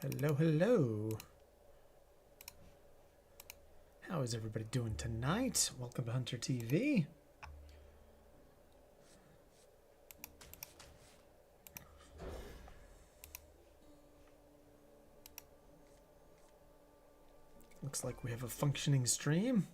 Hello, hello. How is everybody doing tonight? Welcome to Hunter TV. Looks like we have a functioning stream.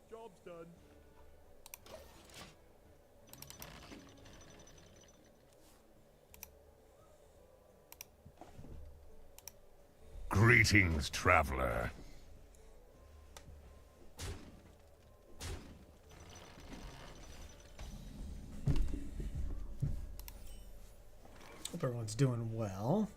Job's done. Greetings, traveler. Hope everyone's doing well.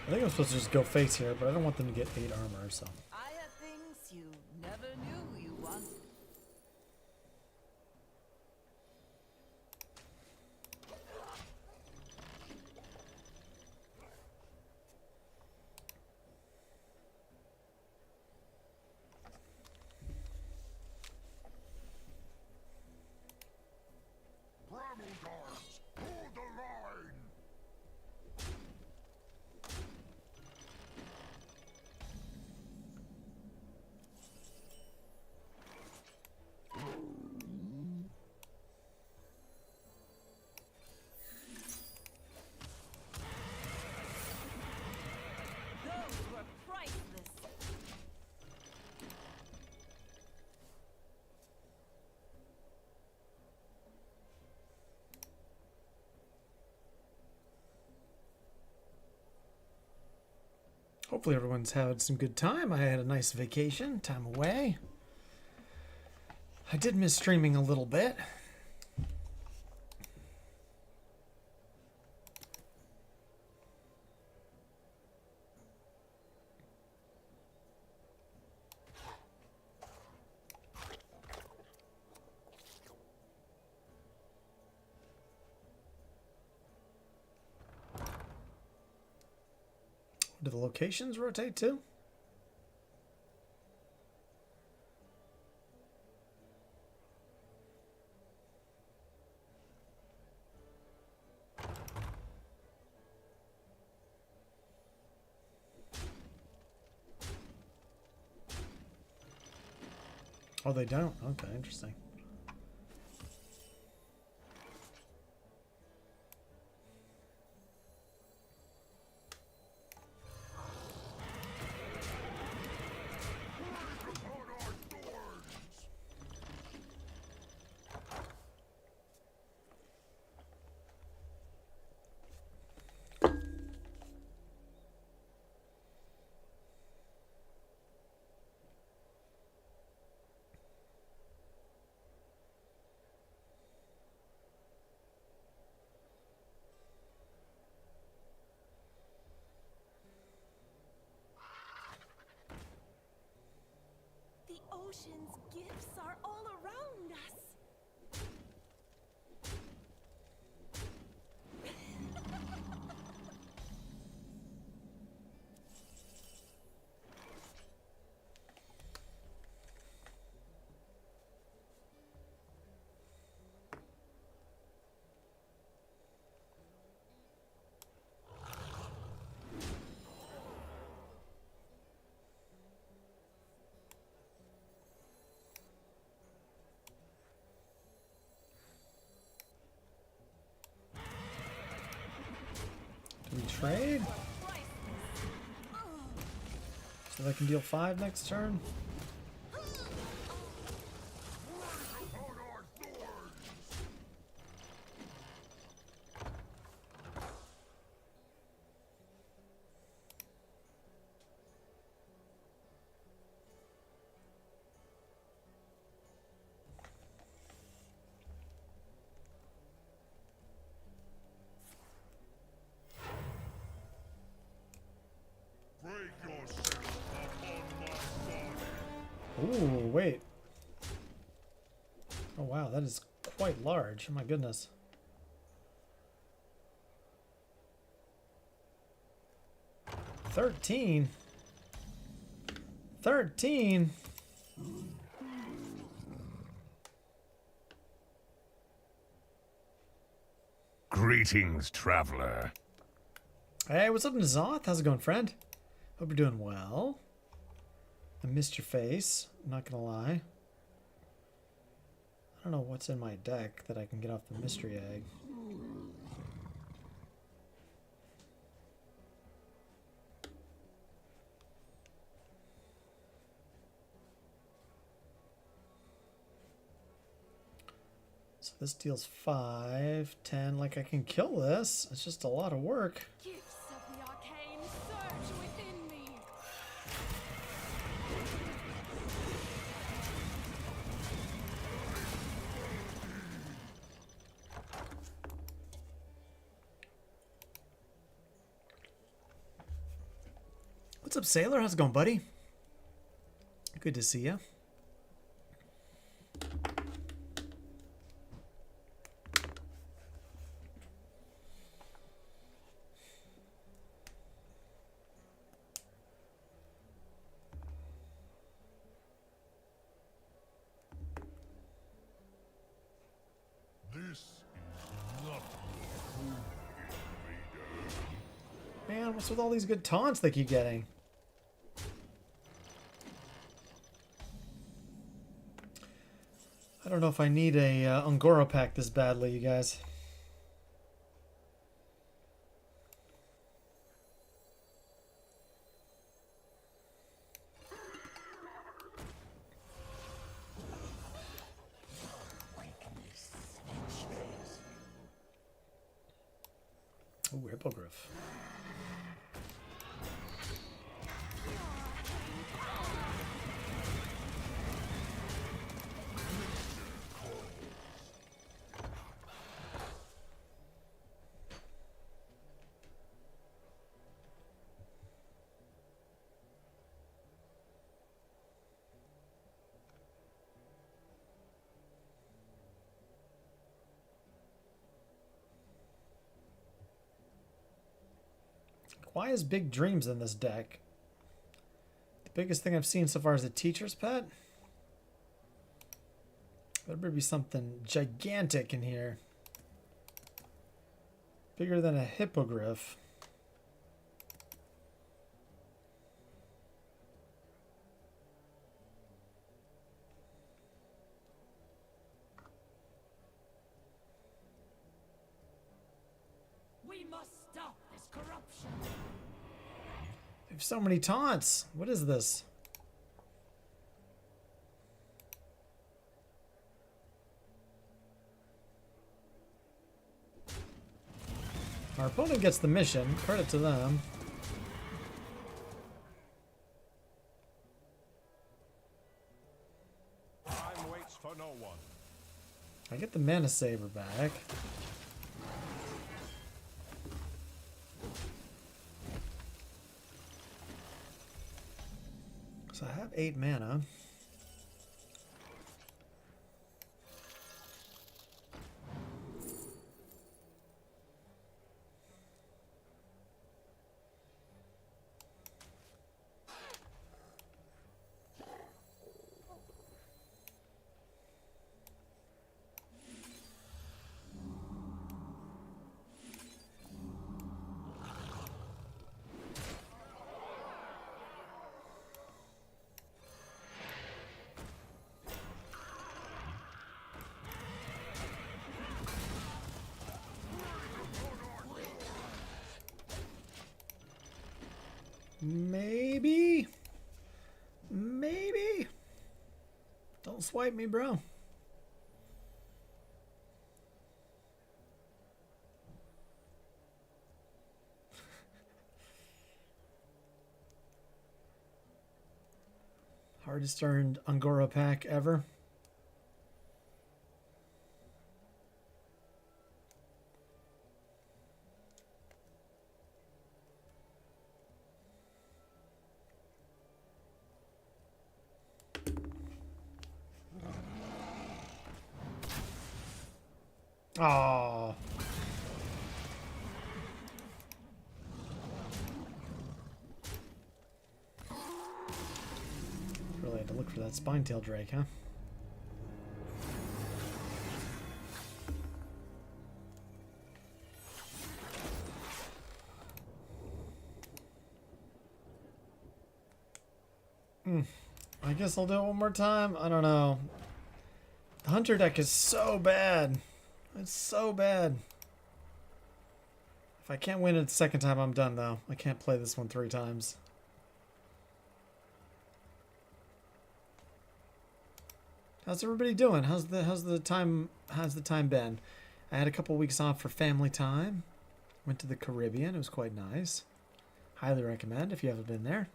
I think I'm supposed to just go face here, but I don't want them to get 8 armor, so. I have things you never knew you wanted. Bramble guards, hold the line! Those were priceless. Hopefully everyone's had some good time. I had a nice vacation, time away. I did miss streaming a little bit. Do the locations rotate too? Oh, they don't? Okay, interesting. The ocean's gifts are all around us. Do we trade? So I can deal 5 next turn? Break your Ooh, wait. Oh wow, that is quite large. Oh my goodness. $13. Greetings, traveler. Hey, what's up, Nazoth? How's it going, friend? Hope you're doing well. I missed your face, I'm not gonna lie. I don't know what's in my deck that I can get off the mystery egg. So this deals 5, 10. Like, I can kill this. It's just a lot of work. Gifts of the arcane surge within me. What's up, Sailor? How's it going, buddy? Good to see you. This is not food, invader. Man, what's with all these good taunts they keep getting? I don't know if I need a Angora pack this badly, you guys. Ooh, Hippogriff. Why is Big Dreams in this deck? The biggest thing I've seen so far is a teacher's pet. There better be something gigantic in here. Bigger than a hippogriff. We must stop this corruption. They have so many taunts. What is this? Our opponent gets the mission. Credit to them. Time waits for no one. I get the mana saver back. So I have 8 mana. Maybe. Maybe. Don't swipe me, bro. Hardest earned Angora pack ever. Oh. Really had to look for that spine-tailed drake, huh? I guess I'll do it one more time. I don't know. The hunter deck is so bad. It's so bad. If I can't win it the second time, I'm done, though. I can't play this one 3 times. How's everybody doing? How's the time been? I had a couple weeks off for family time. Went to the Caribbean. It was quite nice. Highly recommend if you haven't been there.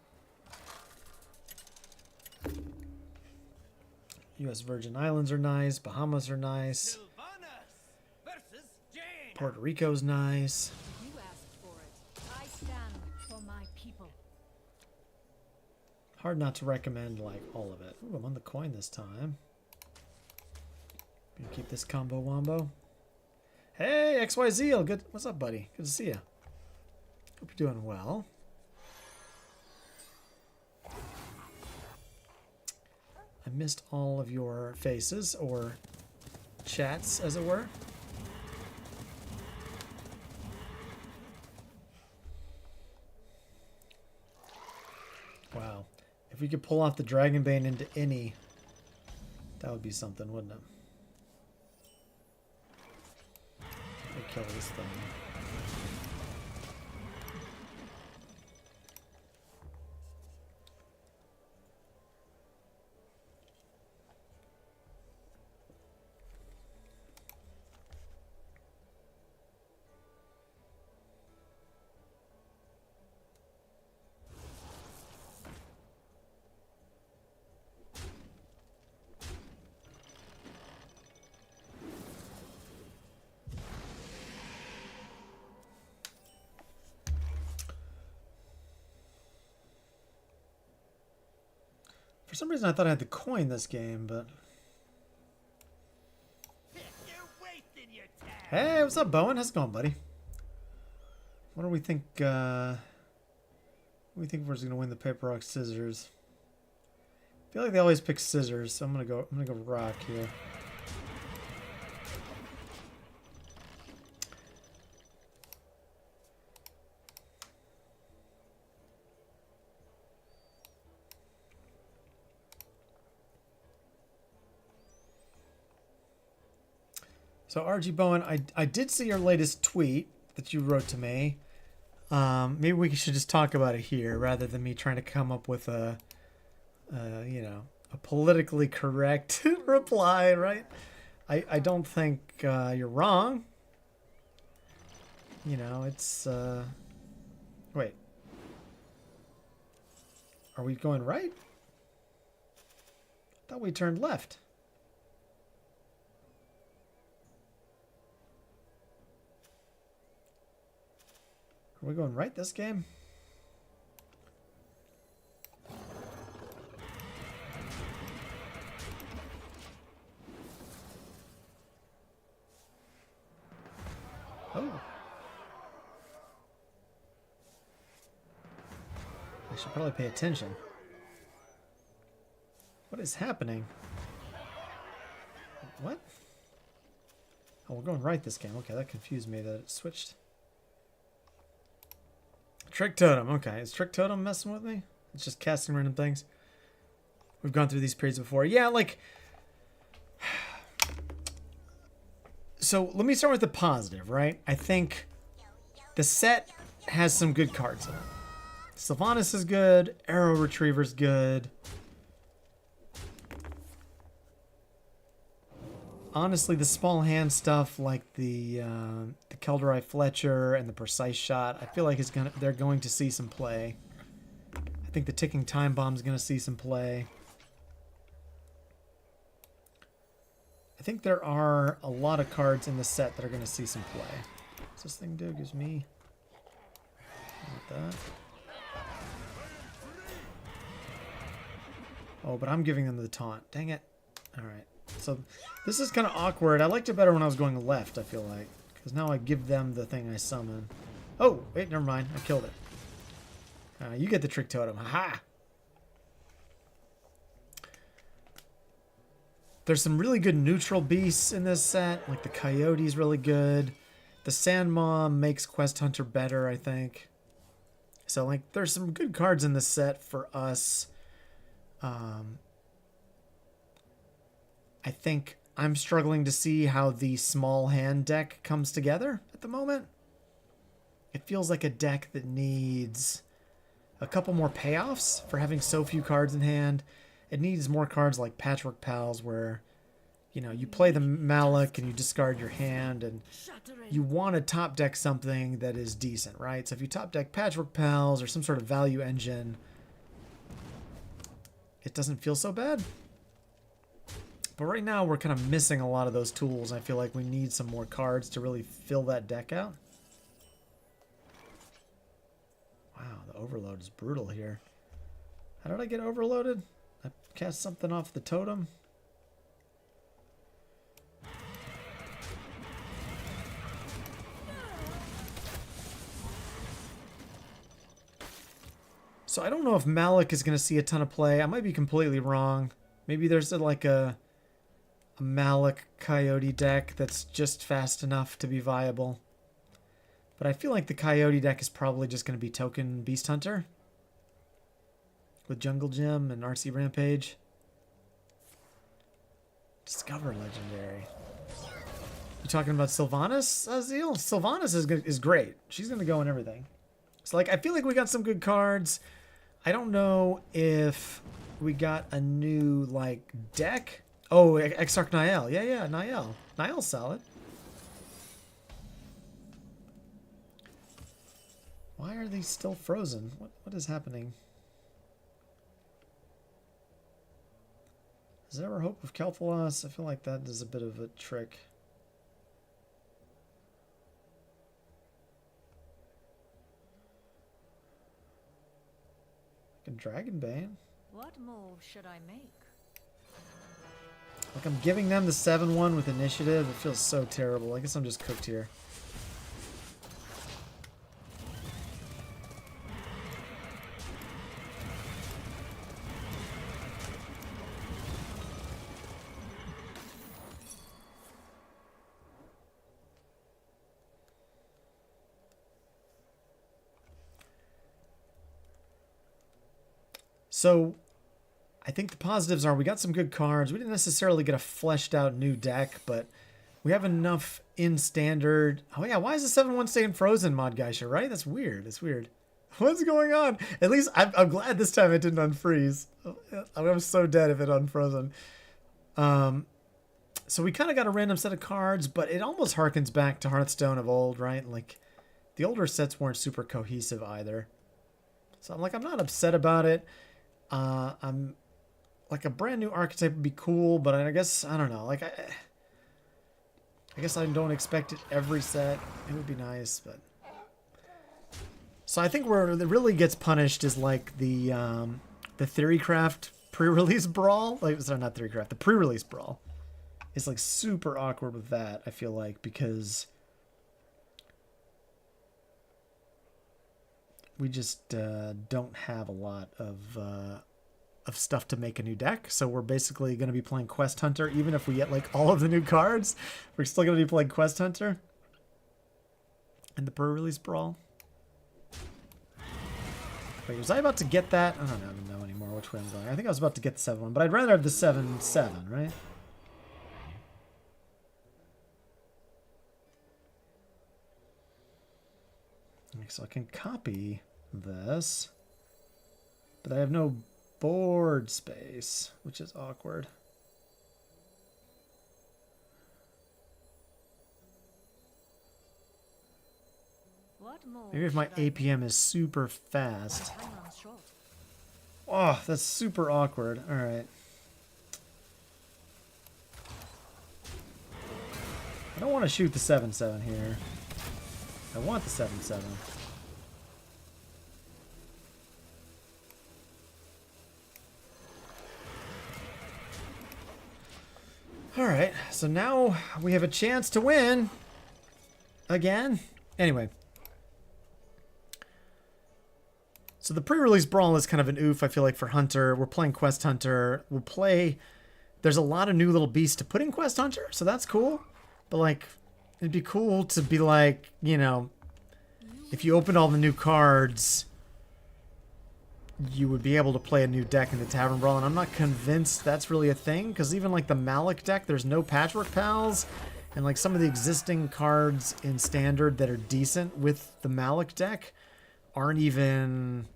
U.S. Virgin Islands are nice. Bahamas are nice. Puerto Rico's nice. You asked for it. I stand for my people. Hard not to recommend like all of it. Ooh, I'm on the coin this time. Gonna keep this combo wombo. Hey, XYZ, good. What's up, buddy? Good to see you. Hope you're doing well. I missed all of your faces, or chats, as it were. Wow. If we could pull off the Dragonbane into any, that would be something, wouldn't it? Let me kill this thing. For some reason I thought I had the coin this game, but... Hey, what's up, Bowen? How's it going, buddy? What do we think, we're just gonna win the paper, rock, scissors? I feel like they always pick scissors, so I'm gonna go rock here. So RG Bowen, I did see your latest tweet that you wrote to me. Maybe we should just talk about it here rather than me trying to come up with a politically correct reply, right? I don't think you're wrong. You know, it's wait. Are we going right? I thought we turned left. Are we going right this game? Oh. I should probably pay attention. What is happening? What? Oh, we're going right this game. Okay, that confused me that it switched. Trick Totem. Okay, is Trick Totem messing with me? It's just casting random things. We've gone through these periods before. Yeah, like... So, let me start with the positive, right? I think the set has some good cards in it. Sylvanas is good. Arrow Retriever's good. Honestly, the small hand stuff like the Keldrai Fletcher and the Precise Shot, I feel like they're going to see some play. I think the Ticking Time Bomb's going to see some play. I think there are a lot of cards in the set that are going to see some play. What's this thing do? Gives me... that. Oh, but I'm giving them the taunt. Dang it. Alright. So this is kind of awkward. I liked it better when I was going left, I feel like. Because now I give them the thing I summon. Oh, wait, never mind. I killed it. You get the trick totem. Haha! There's some really good neutral beasts in this set. Like the Coyote's really good. The Sand Mom makes Quest Hunter better, I think. So, like, there's some good cards in this set for us. I think I'm struggling to see how the small hand deck comes together at the moment. It feels like a deck that needs a couple more payoffs for having so few cards in hand. It needs more cards like Patchwork Pals where, you know, you play the Malak and you discard your hand and you want to top deck something that is decent, right? So if you top deck Patchwork Pals or some sort of value engine, it doesn't feel so bad. But right now we're kind of missing a lot of those tools. I feel like we need some more cards to really fill that deck out. Wow, the overload is brutal here. How did I get overloaded? I cast something off the totem. So I don't know if Malak is going to see a ton of play. I might be completely wrong. Maybe there's like a Malak Coyote deck that's just fast enough to be viable. But I feel like the Coyote deck is probably just going to be Token Beast Hunter with Jungle Gym and RC Rampage. Discover Legendary. You talking about Sylvanas, Azil? Sylvanas is great. She's going to go in everything. So, like, I feel like we got some good cards. I don't know if we got a new, like, deck. Oh, Exarch Niall. Yeah, Niall. Niall's solid. Why are these still frozen? What is happening? Is there ever hope of Kel'Thuzad? I feel like that is a bit of a trick. Like a Dragonbane. What move should I make? Like I'm giving them the 7-1 with initiative. It feels so terrible. I guess I'm just cooked here. So, I think the positives are we got some good cards. We didn't necessarily get a fleshed out new deck, but we have enough in standard. Oh yeah, why is the 7-1 staying frozen, Mod Geisha, right? That's weird. That's weird. What's going on? At least I'm glad this time it didn't unfreeze. I'm so dead if it unfrozen. So we kind of got a random set of cards, but it almost harkens back to Hearthstone of old, right? Like the older sets weren't super cohesive either. So I'm not upset about it. I'm like a brand new archetype would be cool, but I guess I don't know. Like I guess I don't expect it every set. It would be nice, but so I think where it really gets punished is like the Theorycraft pre-release brawl. Like sorry, not Theorycraft, the pre-release brawl. It's like super awkward with that. I feel like because we just don't have a lot of stuff to make a new deck. So we're basically going to be playing Quest Hunter. Even if we get like all of the new cards, we're still going to be playing Quest Hunter. And the pre-release brawl. Wait, was I about to get that? I don't even know anymore which way I'm going. I think I was about to get the 7-1, but I'd rather have the 7-7, right? So I can copy this, but I have no board space, which is awkward. Maybe if my APM is super fast. Oh, that's super awkward. All right. I don't want to shoot the 7-7 here. I want the 7-7. Alright, so now we have a chance to win. Again. Anyway. So the pre-release brawl is kind of an oof, I feel like, for Hunter. We're playing Quest Hunter. We'll play... There's a lot of new little beasts to put in Quest Hunter, so that's cool. But, like, it'd be cool to be like, you know, if you opened all the new cards, you would be able to play a new deck in the Tavern Brawl, and I'm not convinced that's really a thing, because even, like, the Malik deck, there's no Patchwork Pals, and, like, some of the existing cards in Standard that are decent with the Malik deck aren't even...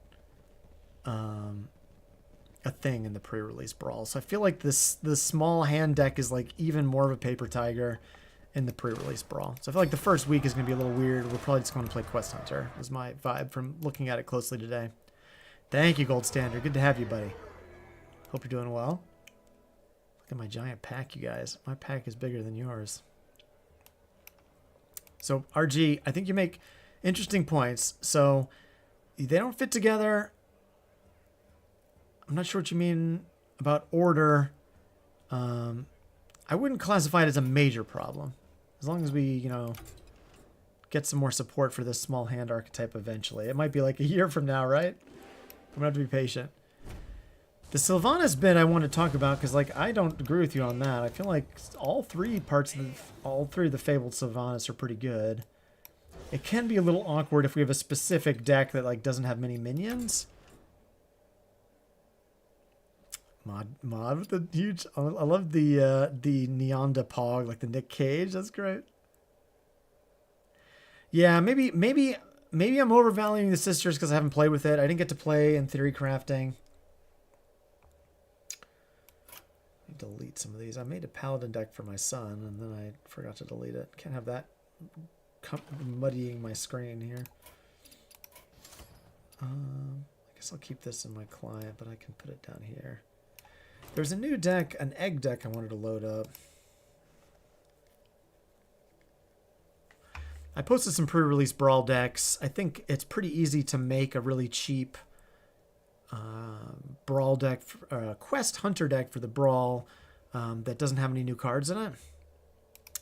a thing in the pre-release brawl. So I feel like the small hand deck is like even more of a paper tiger in the pre-release brawl. So I feel like the first week is going to be a little weird. We're probably just going to play Quest Hunter, was my vibe from looking at it closely today. Thank you, Gold Standard. Good to have you, buddy. Hope you're doing well. Look at my giant pack, you guys. My pack is bigger than yours. So RG, I think you make interesting points. So they don't fit together. I'm not sure what you mean about order. I wouldn't classify it as a major problem. As long as we, you know, get some more support for this small hand archetype eventually. It might be like a year from now, right? I'm going to have to be patient. The Sylvanas bit I want to talk about because, like, I don't agree with you on that. I feel like all three of the Fabled Sylvanas are pretty good. It can be a little awkward if we have a specific deck that, like, doesn't have many minions. Mod with the huge... I love the Neonda Pog, like the Nick Cage. That's great. Yeah, maybe I'm overvaluing the Sisters because I haven't played with it. I didn't get to play in Theory Crafting. Delete some of these. I made a Paladin deck for my son, and then I forgot to delete it. Can't have that muddying my screen here. I guess I'll keep this in my client, but I can put it down here. There's a new deck, an egg deck I wanted to load up. I posted some pre-release Brawl decks. I think it's pretty easy to make a really cheap Brawl deck, Quest Hunter deck for the Brawl that doesn't have any new cards in it.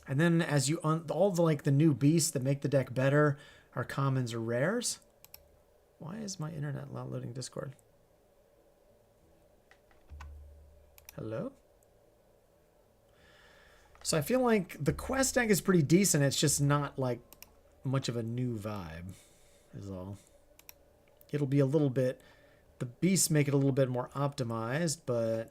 And then as you all the like the new beasts that make the deck better are commons or rares. Why is my internet not loading Discord? Hello? So I feel like the Quest deck is pretty decent. It's just not like much of a new vibe is all. It'll be a little bit... The beasts make it a little bit more optimized, but...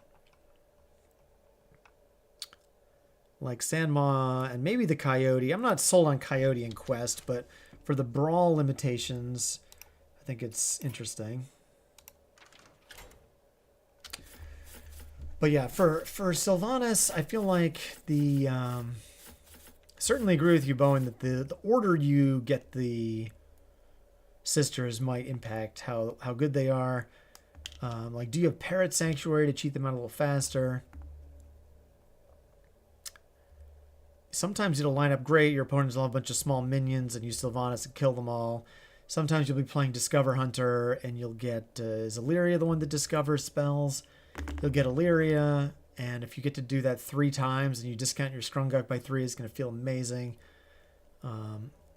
Like Sandmaw and maybe the Coyote. I'm not sold on Coyote and Quest, but for the Brawl limitations, I think it's interesting. But yeah, for Sylvanas, I feel like the... certainly agree with you, Bowen, that the order you get the Sisters might impact how good they are. Like, do you have Parrot Sanctuary to cheat them out a little faster? Sometimes it'll line up great. Your opponents will have a bunch of small minions and use Sylvanas and kill them all. Sometimes you'll be playing Discover Hunter and you'll get... is Illyria the one that discovers spells? You'll get Illyria, and if you get to do that 3 times and you discount your Strunguk by 3, it's going to feel amazing.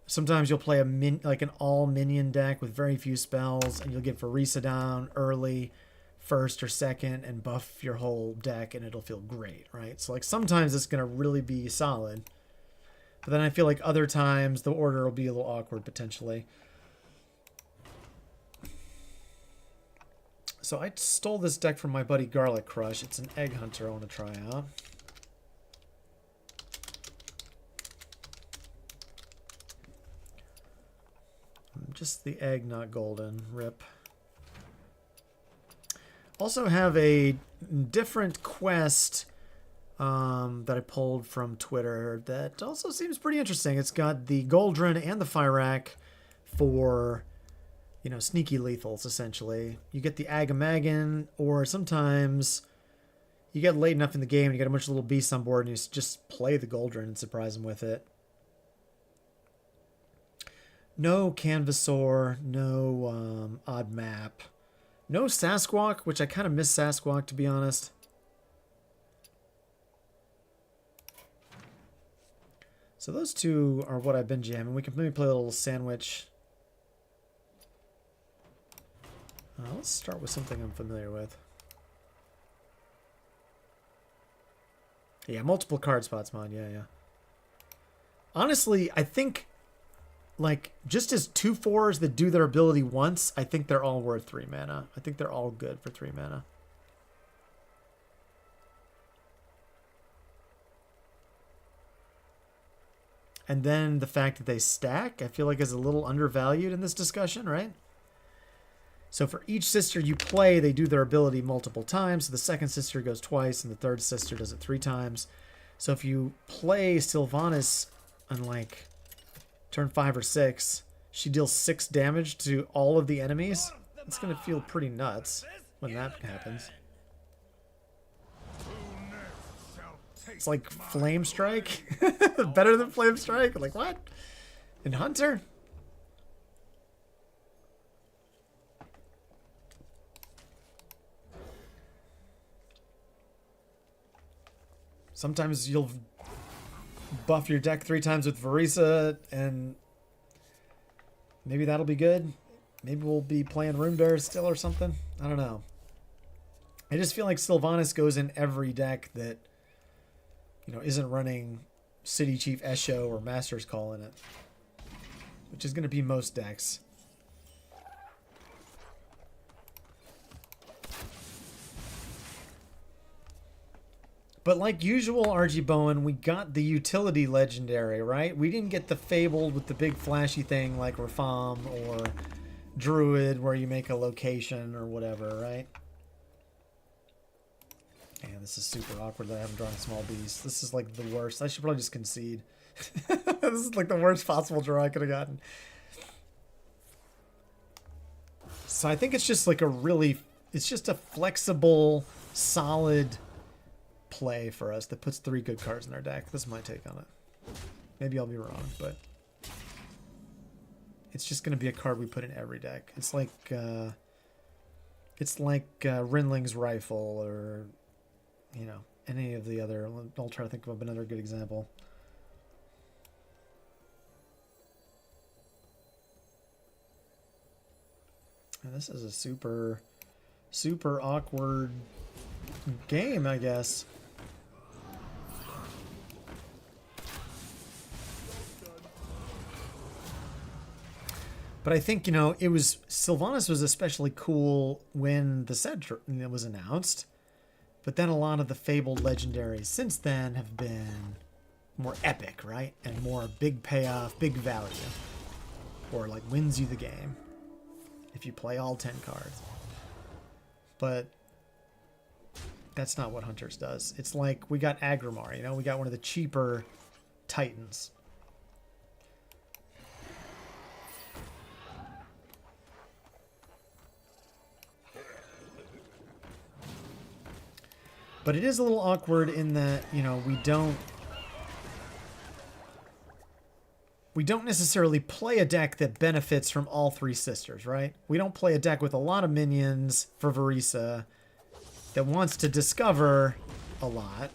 Sometimes you'll play like an all-minion deck with very few spells, and you'll get Varisa down early, first or second, and buff your whole deck, and it'll feel great, right? So like sometimes it's going to really be solid. But then I feel like other times the order will be a little awkward, potentially. So I stole this deck from my buddy Garlic Crush. It's an Egg Hunter I want to try out. Just the egg, not golden. Rip. Also have a different quest that I pulled from Twitter that also seems pretty interesting. It's got the Goldrun and the Fyrak for... you know, sneaky lethals, essentially. You get the Agamagan, or sometimes you get late enough in the game and you get a bunch of little beasts on board and you just play the Goldrun and surprise them with it. No Canvasaur, no Odd Map. No Sasquatch, which I kind of miss Sasquatch, to be honest. So those two are what I've been jamming. We can maybe play a little sandwich. Let's start with something I'm familiar with. Yeah, multiple card spots mod. Yeah, yeah. Honestly, I think, like, just as 2/4s that do their ability once, I think they're all worth 3 mana. I think they're all good for 3 mana. And then the fact that they stack, I feel like is a little undervalued in this discussion, right? So for each sister you play, they do their ability multiple times. So the second sister goes twice, and the third sister does it 3 times. So if you play Sylvanas on, like, turn 5 or 6, she deals 6 damage to all of the enemies. It's going to feel pretty nuts when that happens. It's like Flame Strike. Better than Flame Strike? Like, what? In Hunter? Sometimes you'll buff your deck 3 times with Varisa, and maybe that'll be good. Maybe we'll be playing Rune Bears still or something. I don't know. I just feel like Sylvanas goes in every deck that, you know, isn't running City Chief Esho or Master's Call in it, which is going to be most decks. But like usual, RG Bowen, we got the utility legendary, right? We didn't get the Fabled with the big flashy thing like Rafam or Druid where you make a location or whatever, right? Man, this is super awkward that I haven't drawn a small beast. This is like the worst. I should probably just concede. This is like the worst possible draw I could have gotten. So I think it's just like a really... It's just a flexible, solid play for us that puts 3 good cards in our deck. This is my take on it. Maybe I'll be wrong, but it's just going to be a card we put in every deck. It's like Rinling's Rifle, or, you know, any of the other. I'll try to think of another good example. And this is a super awkward game, I guess. But I think, you know, Sylvanas was especially cool when the set was announced. But then a lot of the Fabled legendaries since then have been more epic, right? And more big payoff, big value. Or like wins you the game if you play all 10 cards. But that's not what Hunters does. It's like we got Agrimar, you know? We got one of the cheaper Titans. But it is a little awkward in that, you know, we don't necessarily play a deck that benefits from all 3 sisters, right? We don't play a deck with a lot of minions for Varisa that wants to discover a lot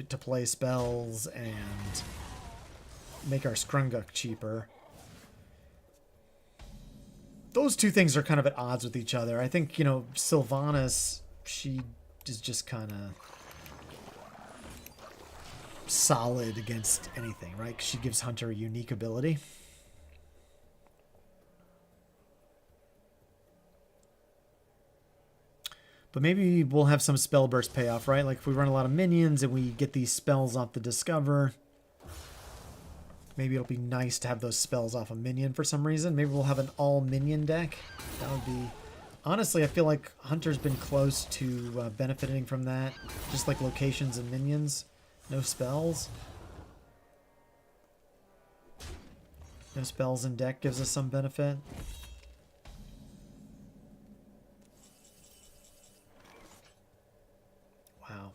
to play spells and make our Skrunguk cheaper. Those 2 things are kind of at odds with each other. I think, you know, Sylvanas, she is just kind of solid against anything, right? 'Cause she gives Hunter a unique ability. But maybe we'll have some spell burst payoff, right? Like if we run a lot of minions and we get these spells off the Discover, maybe it'll be nice to have those spells off a minion for some reason. Maybe we'll have an all minion deck. That would be... Honestly, I feel like Hunter's been close to benefiting from that. Just like locations and minions. No spells. No spells in deck gives us some benefit. Wow.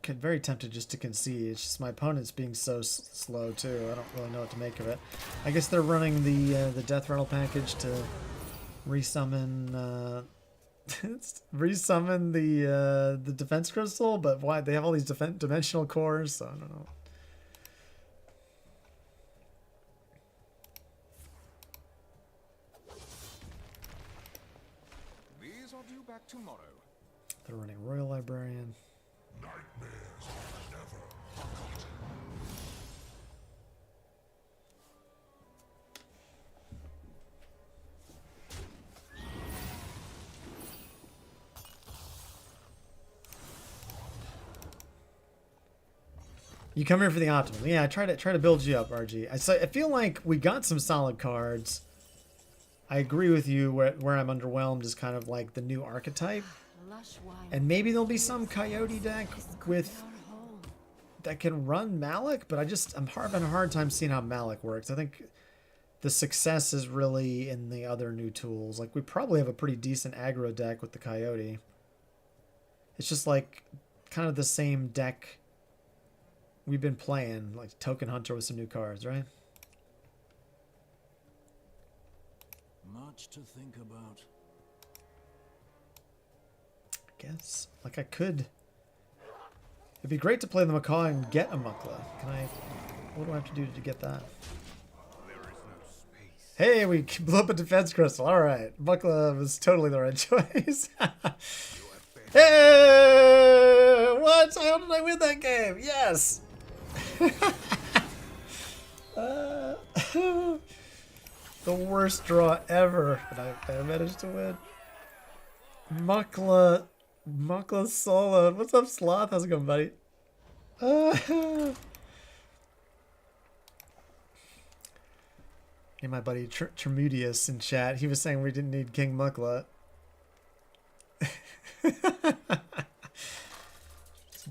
I'm very tempted just to concede. It's just my opponent's being so slow too. I don't really know what to make of it. I guess they're running the Death Rattle package to resummon resummon the defense crystal, but why they have all these dimensional cores, so I don't know. back tomorrow. They're running Royal Librarian. Nightmares are never forgotten. You come here for the optimum. Yeah, I try to build you up, RG. I feel like we got some solid cards. I agree with you where I'm underwhelmed is kind of like the new archetype. And maybe there'll be some Coyote deck with that can run Malik, but I'm having a hard time seeing how Malik works. I think the success is really in the other new tools. Like we probably have a pretty decent aggro deck with the Coyote. It's just like kind of the same deck we've been playing, like Token Hunter with some new cards, right? Much to think about. I guess. Like I could. It'd be great to play the Macaw and get a Mukla. Can I? What do I have to do to get that? There is no space. Hey, we blew up a defense crystal. All right, Mukla was totally the right choice. Hey, what? How did I win that game? Yes. The worst draw ever, but I managed to win. Mukla soloed. What's up, Sloth? How's it going, buddy? Hey, my buddy Tremudius in chat. He was saying we didn't need King Mukla.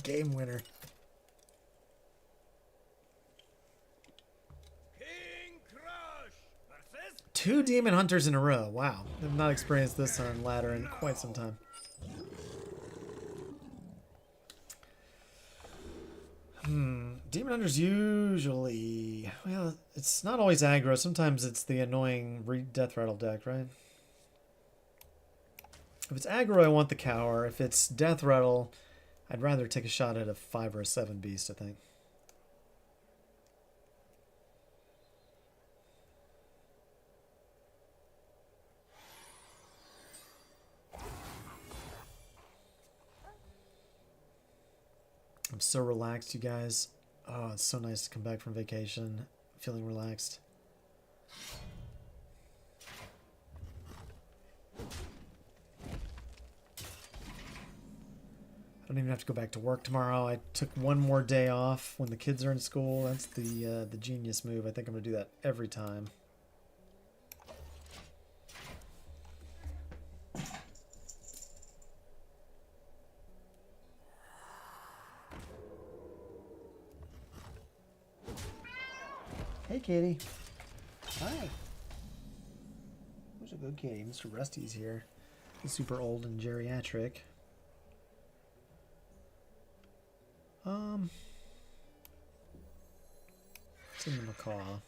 Game winner. King Crush versus 2 Demon Hunters in a row. Wow. I've not experienced this on ladder in quite some time. Demon Hunters usually... Well, it's not always aggro. Sometimes it's the annoying Death Rattle deck, right? If it's aggro, I want the Cower. If it's Death Rattle, I'd rather take a shot at a 5 or a 7 beast, I think. I'm so relaxed, you guys. Oh, it's so nice to come back from vacation feeling relaxed. I don't even have to go back to work tomorrow. I took one more day off when the kids are in school. That's the genius move. I think I'm going to do that every time. Hey, kitty. Hi. Who's a good kitty? Mr. Rusty's here. He's super old and geriatric. It's in the Macaw.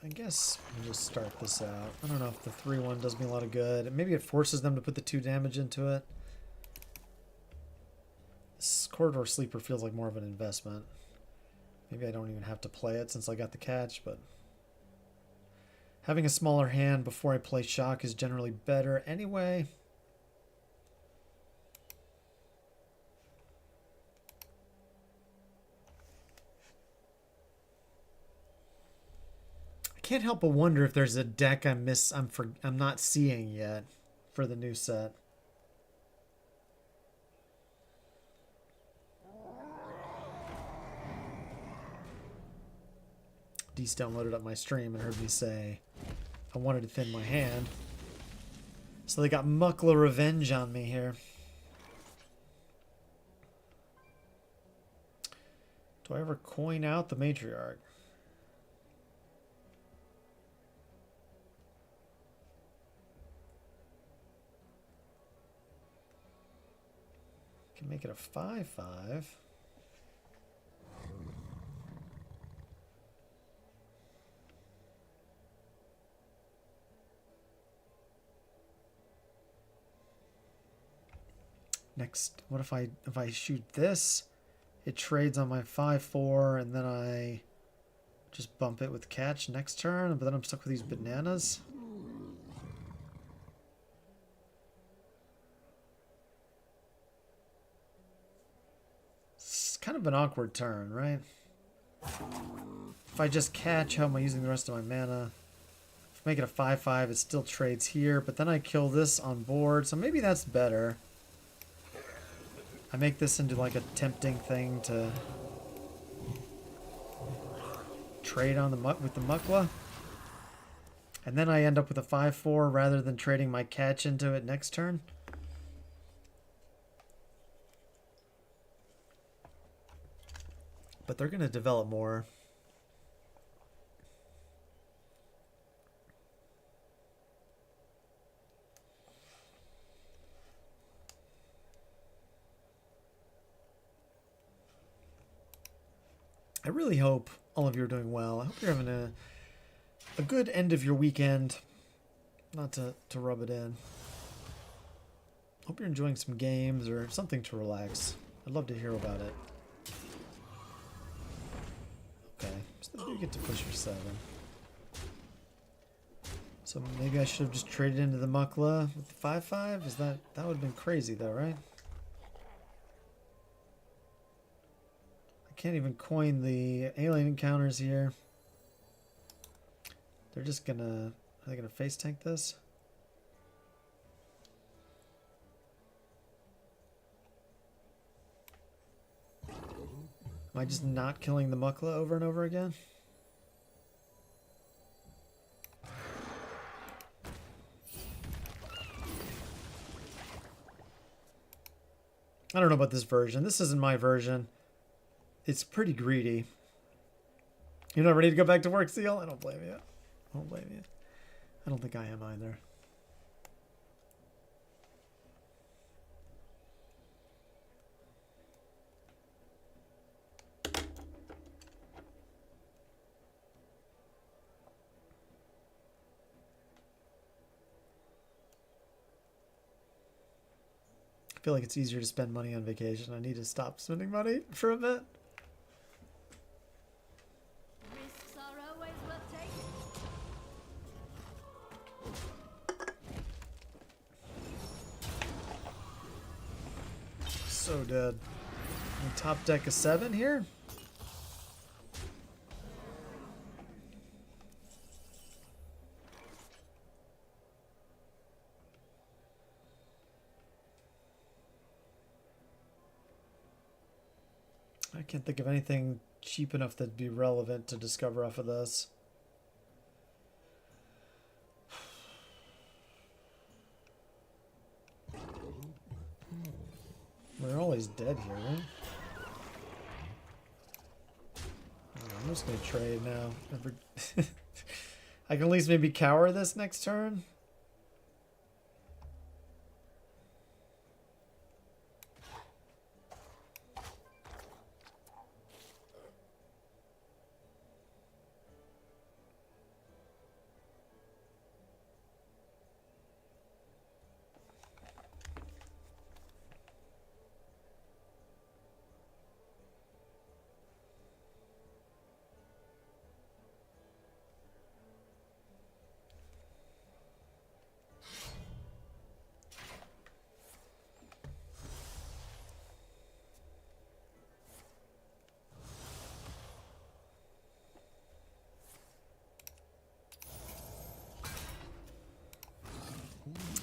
I guess we'll just start this out. I don't know if the 3-1 does me a lot of good. Maybe it forces them to put the 2 damage into it. This Corridor Sleeper feels like more of an investment. Maybe I don't even have to play it since I got the catch, but... Having a smaller hand before I play Shock is generally better anyway. I can't help but wonder if there's a deck I'm not seeing yet for the new set. Deece downloaded up my stream and heard me say I wanted to thin my hand. So they got Mukla revenge on me here. Do I ever coin out the Matriarch? Can make it a 5/5. Next, what if I shoot this? It trades on my 5/4, and then I just bump it with catch next turn, but then I'm stuck with these bananas. It's kind of an awkward turn, right? If I just catch, how am I using the rest of my mana? If I make it a 5/5, it still trades here, but then I kill this on board, so maybe that's better. I make this into like a tempting thing to trade on the with the Mukla. And then I end up with a 5/4 rather than trading my catch into it next turn. But they're going to develop more. I really hope all of you are doing well. I hope you're having a good end of your weekend. Not to rub it in. Hope you're enjoying some games or something to relax. I'd love to hear about it. Okay, so they do get to push for 7. So maybe I should have just traded into the Mukla with the 5/5? Is that would have been crazy though, right? I can't even coin the alien encounters here. They're just gonna... Are they gonna face tank this? Am I just not killing the Mukla over and over again? I don't know about this version. This isn't my version. It's pretty greedy. You're not ready to go back to work, Seal? I don't blame you. I don't blame you. I don't think I am either. I feel like it's easier to spend money on vacation. I need to stop spending money for a bit. Risks are always worth taking. So dead. And top deck a 7 here? I can't think of anything cheap enough that'd be relevant to discover off of this. We're always dead here, right? I'm just gonna trade now. I can at least maybe cower this next turn.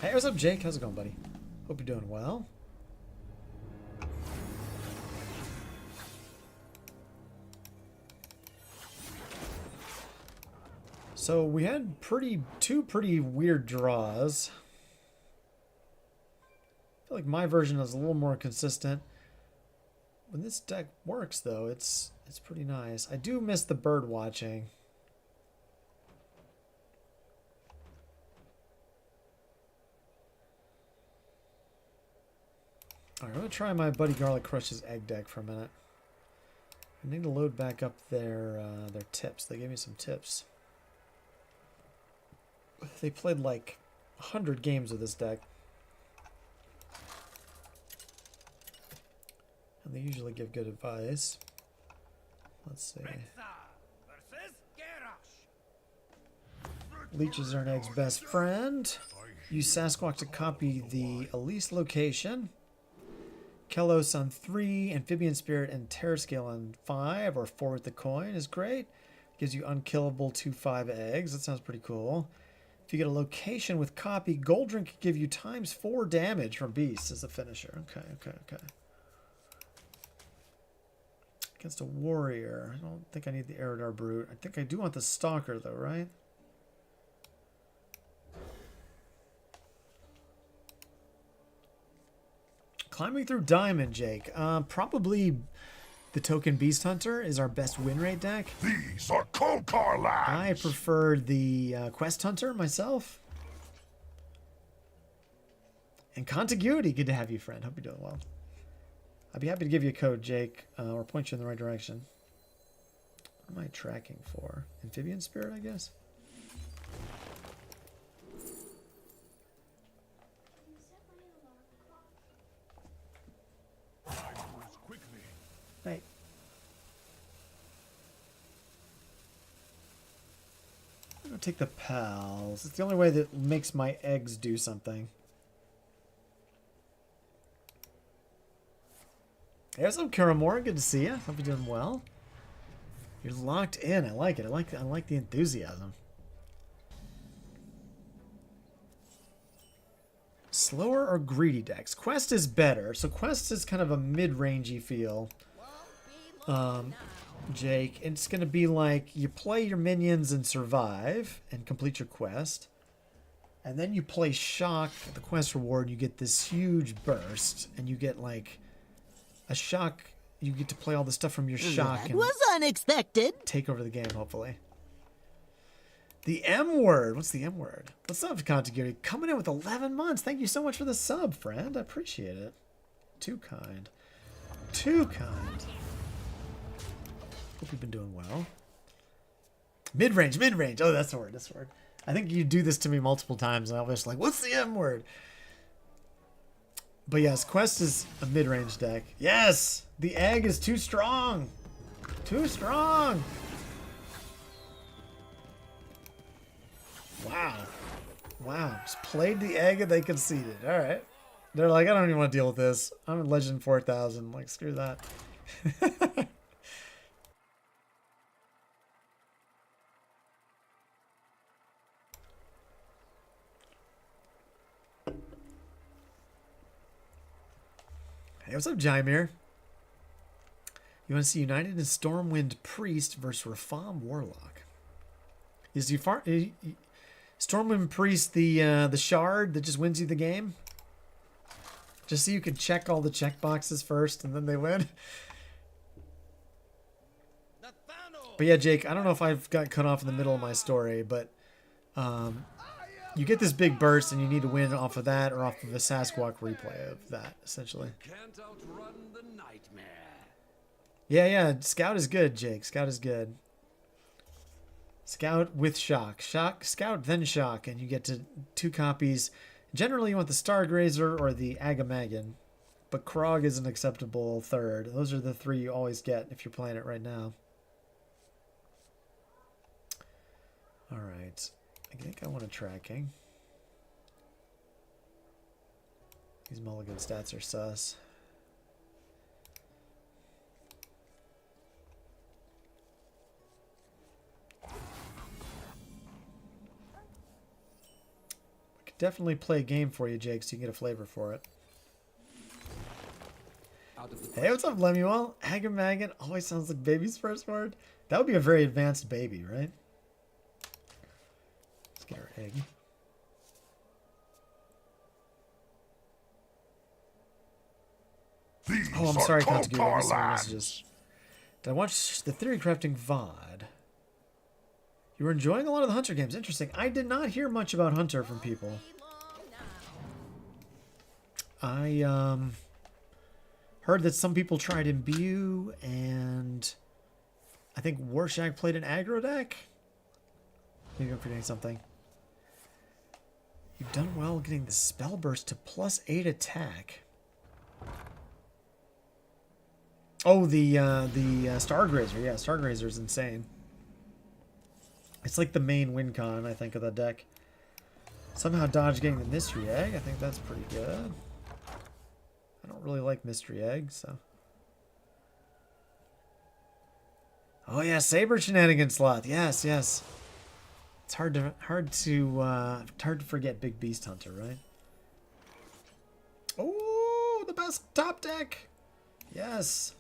Hey, what's up, Jake? How's it going, buddy? Hope you're doing well. So we had two pretty weird draws. I feel like my version is a little more consistent. When this deck works, though, it's pretty nice. I do miss the bird watching. Alright, I'm going to try my Buddy Garlic Crush's egg deck for a minute. I need to load back up their tips. They gave me some tips. They played like 100 games with this deck. And they usually give good advice. Let's see. Leeches are an egg's best friend. Use Sasquatch to copy the Elise location. Kelos on 3, Amphibian Spirit and Terror Scale on 5, or 4 with the coin is great. Gives you unkillable 2/5 eggs. That sounds pretty cool. If you get a location with copy, Gold Drink can give you ×4 damage from beasts as a finisher. Okay. Against a warrior. I don't think I need the Eridar Brute. I think I do want the Stalker though, right? Climbing through Diamond, Jake. Probably the Token Beast Hunter is our best win rate deck. These are Kokar lands. I prefer the Quest Hunter myself. And Contiguity, good to have you, friend. Hope you're doing well. I'd be happy to give you a code, Jake, or point you in the right direction. What am I tracking for? Amphibian Spirit, I guess? Hey. I'm gonna take the pals. It's the only way that makes my eggs do something. There's some Karamora. Good to see you. Hope you're doing well. You're locked in. I like it. I like the enthusiasm. Slower or greedy decks? Quest is better. So Quest is kind of a mid-rangey feel. Jake, it's going to be like you play your minions and survive and complete your quest. And then you play Shock, the quest reward, you get this huge burst. And you get like a Shock, you get to play all the stuff from your Shock. That and was unexpected. take over the game, hopefully. The M word. What's the M word? What's up, Contiguity? Coming in with 11 months. Thank you so much for the sub, friend. I appreciate it. Too kind. Too kind. Hope you've been doing well. Mid-range, mid-range. Oh, that's the word, that's the word. I think you do this to me multiple times, and I was like, what's the M word? But yes, Quest is a mid-range deck. Yes! The egg is too strong! Too strong! Wow. Wow. Just played the egg and they conceded. Alright. They're like, I don't even want to deal with this. I'm in Legend 4000. Like, screw that. Hey, what's up, Jaimir? You want to see United and Stormwind Priest versus Rafam Warlock? Is Stormwind Priest the shard that just wins you the game? Just so you can check all the check boxes first and then they win? But yeah, Jake, I don't know if I've got cut off in the middle of my story, but you get this big burst and you need to win off of that or off of a Sasquatch replay of that, essentially. Can't outrun the nightmare. Yeah, Scout is good, Jake. Scout is good. Scout with Shock. Scout, then Shock, and you get to 2 copies. Generally, you want the Stargrazer or the Agamagan, but Krog is an acceptable third. Those are the 3 you always get if you're playing it right now. Alright. I think I want a tracking. These mulligan stats are sus. We could definitely play a game for you, Jake, so you can get a flavor for it. Hey, what's up, Lemuel? Agamagan always sounds like baby's first word. That would be a very advanced baby, right? Let's get our egg. Oh, I'm sorry, Contiguity. I missed some messages. Did I watch the Theory Crafting VOD? You were enjoying a lot of the Hunter games. Interesting. I did not hear much about Hunter from people. I heard that some people tried Imbue, and I think Warshak played an aggro deck. Maybe I'm forgetting something. You've done well getting the spell burst to +8 attack. Oh, the Stargrazer. Yeah, Stargrazer is insane. It's like the main win con, I think, of the deck. Somehow dodge getting the mystery egg. I think that's pretty good. I don't really like mystery egg, so. Oh yeah, Saber Shenanigans slot. Yes, yes. It's hard to forget Big Beast Hunter, right? Oh, the best top deck. Yes.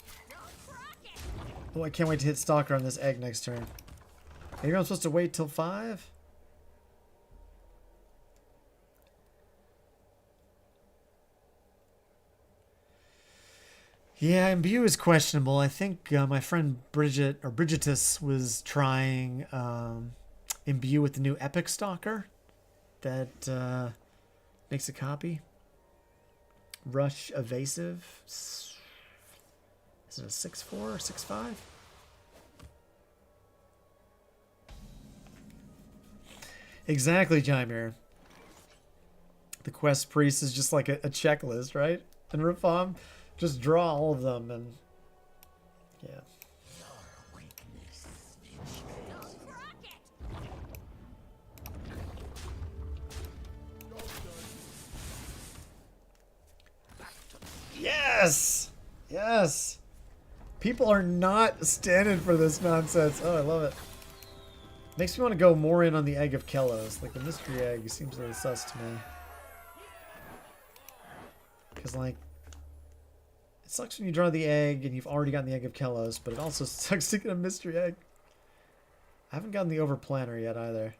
Oh, I can't wait to hit Stalker on this egg next turn. Maybe I'm supposed to wait till 5? Yeah, Imbue is questionable. I think my friend Bridgetus was trying Imbue with the new Epic Stalker that makes a copy. Rush Evasive. Is it a 6-4 or 6-5? Exactly, Jaimir. The Quest Priest is just like a checklist, right? And Rafam, just draw all of them and yeah. Yes! Yes! People are not standing for this nonsense. Oh, I love it. Makes me want to go more in on the Egg of Kelos. Like, the mystery egg seems a little sus to me. Because, like, it sucks when you draw the egg and you've already gotten the Egg of Kelos, but it also sucks to get a mystery egg. I haven't gotten the Overplanner yet either.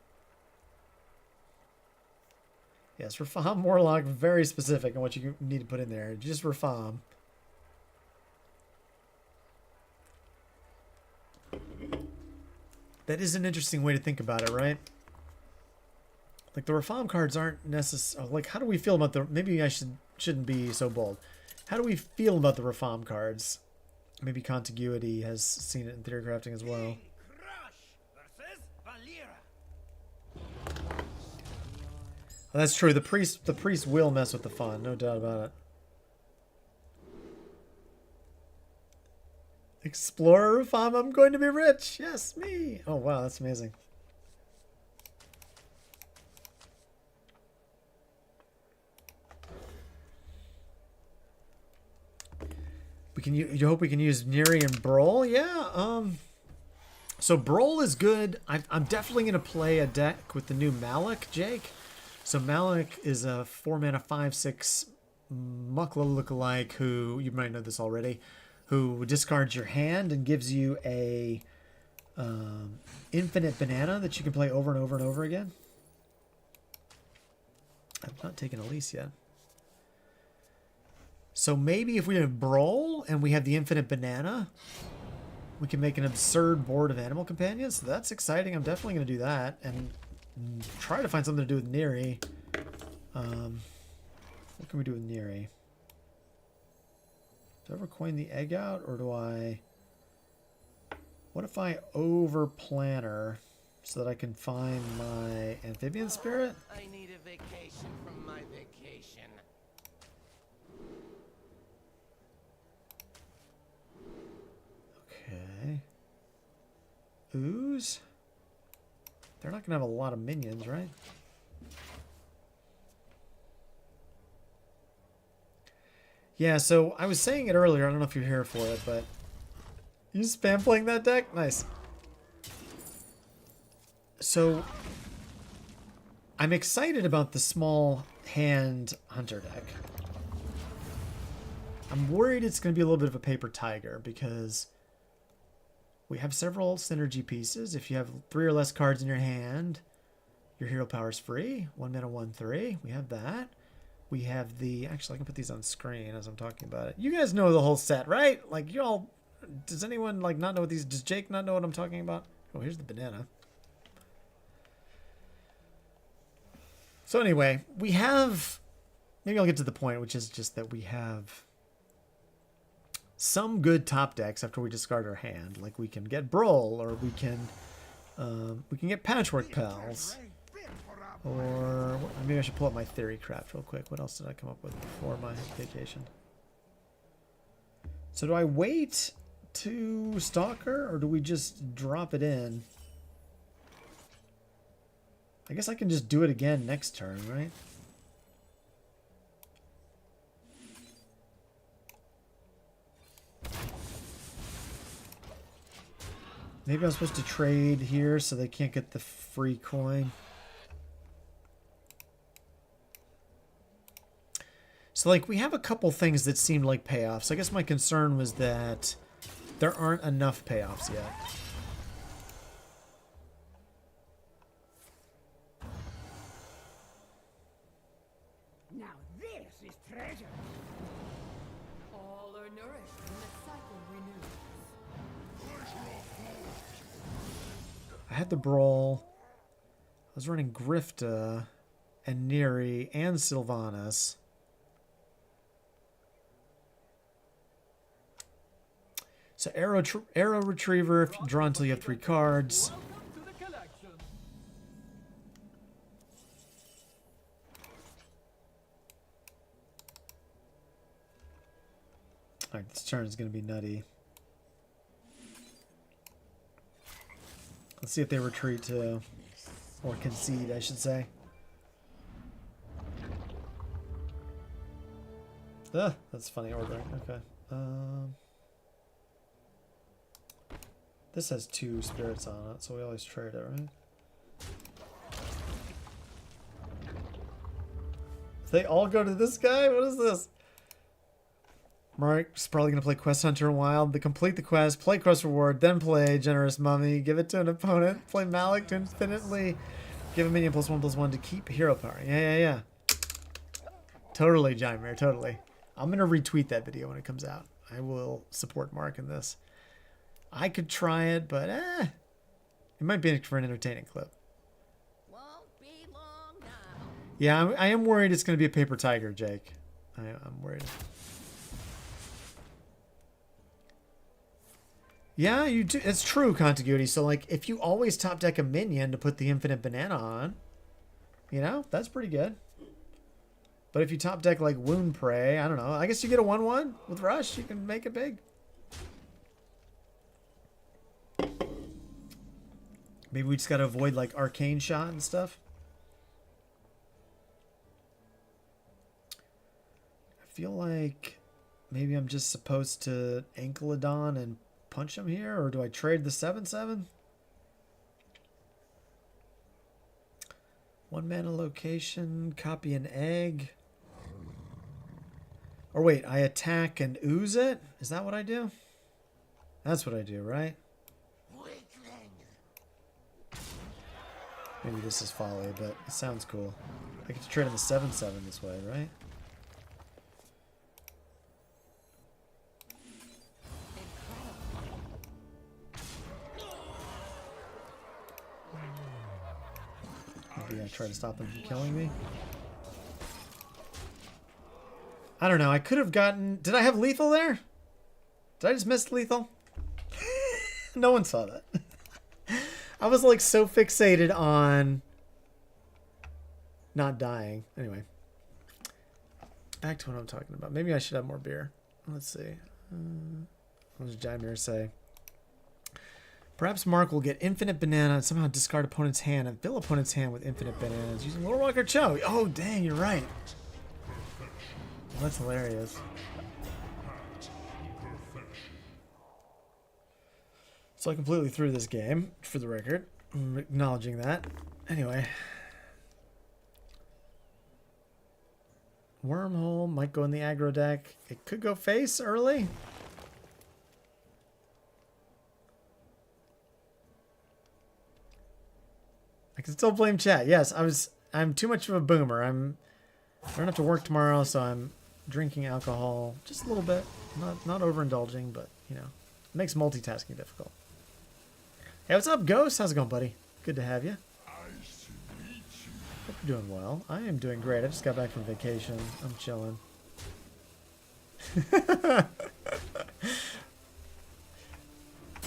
Yes, Rafam Warlock, very specific on what you need to put in there. Just Rafam. That is an interesting way to think about it, right? Like, the Rafam cards aren't necessary. Like, how do we feel about the... Maybe I shouldn't be so bold. How do we feel about the Rafam cards? Maybe Contiguity has seen it in Theory Crafting as well. Well, that's true. The priest will mess with the fun, no doubt about it. Explorer Rafam, I'm going to be rich. Yes, me. Oh wow, that's amazing. You hope we can use Neri and Brawl? Yeah. So Brawl is good. I'm definitely gonna play a deck with the new Malik, Jake. So Malik is a 4-mana 5/6 Mukla lookalike who you might know this already, who discards your hand and gives you a infinite banana that you can play over and over and over again. I've not taken Elise yet. So maybe if we have Brawl and we have the infinite banana, we can make an absurd board of animal companions. So that's exciting. I'm definitely going to do that and try to find something to do with Neri. What can we do with Neri? Do I ever coin the egg out, or do I... What if I over-planner so that I can find my amphibian spirit? I need a vacation from my vacation. Okay. Ooze? They're not going to have a lot of minions, right? Yeah, so I was saying it earlier. I don't know if you're here for it, but... You spam playing that deck? Nice. So... I'm excited about the small hand hunter deck. I'm worried it's going to be a little bit of a paper tiger because we have several synergy pieces. If you have 3 or less cards in your hand, your hero power is free. 1 mana, 1/3. We have that. We have the... Actually, I can put these on screen as I'm talking about it. You guys know the whole set, right? Like, you all... Does anyone, like, not know what these... Does Jake not know what I'm talking about? Oh, here's the banana. So anyway, we have... Maybe I'll get to the point, which is just that we have some good top decks after we discard our hand. Like, we can get Brawl, or we can get Patchwork Pals. Or maybe I should pull up my Theory Craft real quick. What else did I come up with before my vacation? So do I wait to Stalker, or do we just drop it in? I guess I can just do it again next turn, right? Maybe I'm supposed to trade here so they can't get the free coin. So, like, we have a couple things that seemed like payoffs. I guess my concern was that there aren't enough payoffs yet. Now this is treasure. All are nourished and the cycle renews. I had the Brawl. I was running Grifta and Neri and Sylvanas. So arrow Retriever, if you draw until you have 3 cards. Welcome to the collection. Alright, this turn is going to be nutty. Let's see if they retreat to, or concede, I should say. That's funny ordering. Okay. This has 2 spirits on it, so we always trade it, right? They all go to this guy? What is this? Mark's probably going to play Quest Hunter and Wild. To complete the quest, play Quest Reward, then play Generous Mummy, give it to an opponent, play Malik to infinitely give a minion +1/+1 to keep hero power. Yeah. Totally, Jaimir, totally. I'm going to retweet that video when it comes out. I will support Mark in this. I could try it, but it might be for an entertaining clip. Won't be long now. Yeah, I am worried it's going to be a paper tiger, Jake. I'm worried. Yeah, you do. It's true, Contiguity. So, like, if you always top deck a minion to put the infinite banana on, you know, that's pretty good. But if you top deck, like, Wound Prey, I don't know. I guess you get a 1/1 with Rush. You can make it big. Maybe we just got to avoid, like, Arcane Shot and stuff. I feel like maybe I'm just supposed to Ankylodon and punch him here, or do I trade the 7/7? 1 mana location, copy an egg. Or wait, I attack and ooze it? Is that what I do? That's what I do, right? Maybe this is folly, but it sounds cool. I get to trade on the 7/7 this way, right? Maybe I try to stop them from killing me. I don't know. I could have gotten... Did I have lethal there? Did I just miss lethal? No one saw that. I was like so fixated on not dying. Anyway. Back to what I'm talking about. Maybe I should have more beer. Let's see. What does Jaimir say? Perhaps Mark will get infinite banana and somehow discard opponent's hand and fill opponent's hand with infinite bananas using Lord Walker Cho. Oh, dang, you're right. Well, that's hilarious. So I completely threw this game, for the record. I'm acknowledging that. Anyway. Wormhole might go in the aggro deck. It could go face early. I can still blame chat. Yes, I'm too much of a boomer. I don't have to work tomorrow, so I'm drinking alcohol just a little bit. Not overindulging, but you know, it makes multitasking difficult. Hey, what's up, Ghost? How's it going, buddy? Good to have you. Hope you're doing well. I am doing great. I just got back from vacation. I'm chilling.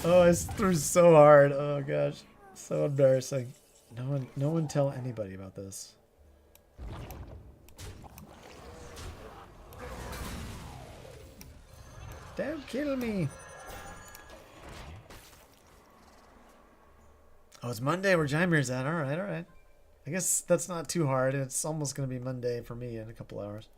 Oh, I threw so hard. Oh gosh, so embarrassing. No one tell anybody about this. Don't kill me. Oh, it's Monday where Jaimir's at. Alright. I guess that's not too hard. It's almost going to be Monday for me in a couple hours.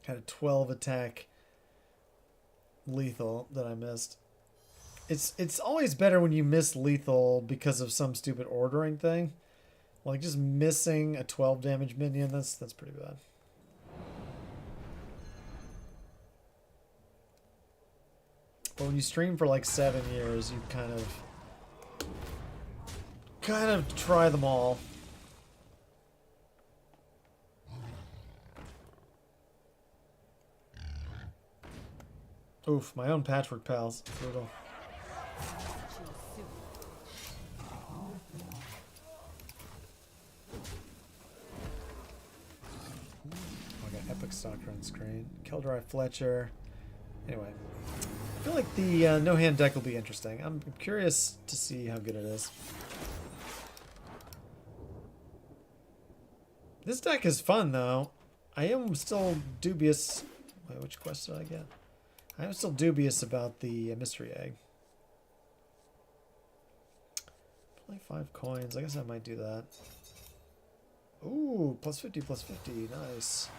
Got a 12 attack lethal that I missed. It's always better when you miss lethal because of some stupid ordering thing. Like just missing a 12 damage minion, that's pretty bad. But when you stream for like 7 years, you kind of try them all. Oof, my own patchwork pals. Brutal. I got Epic Stalker on screen. Keldry Fletcher. Anyway. I feel like the no-hand deck will be interesting. I'm curious to see how good it is. This deck is fun, though. I am still dubious. Wait, which quest did I get? I am still dubious about the mystery egg. Play 5 coins. I guess I might do that. Ooh, plus 50, plus 50. Nice.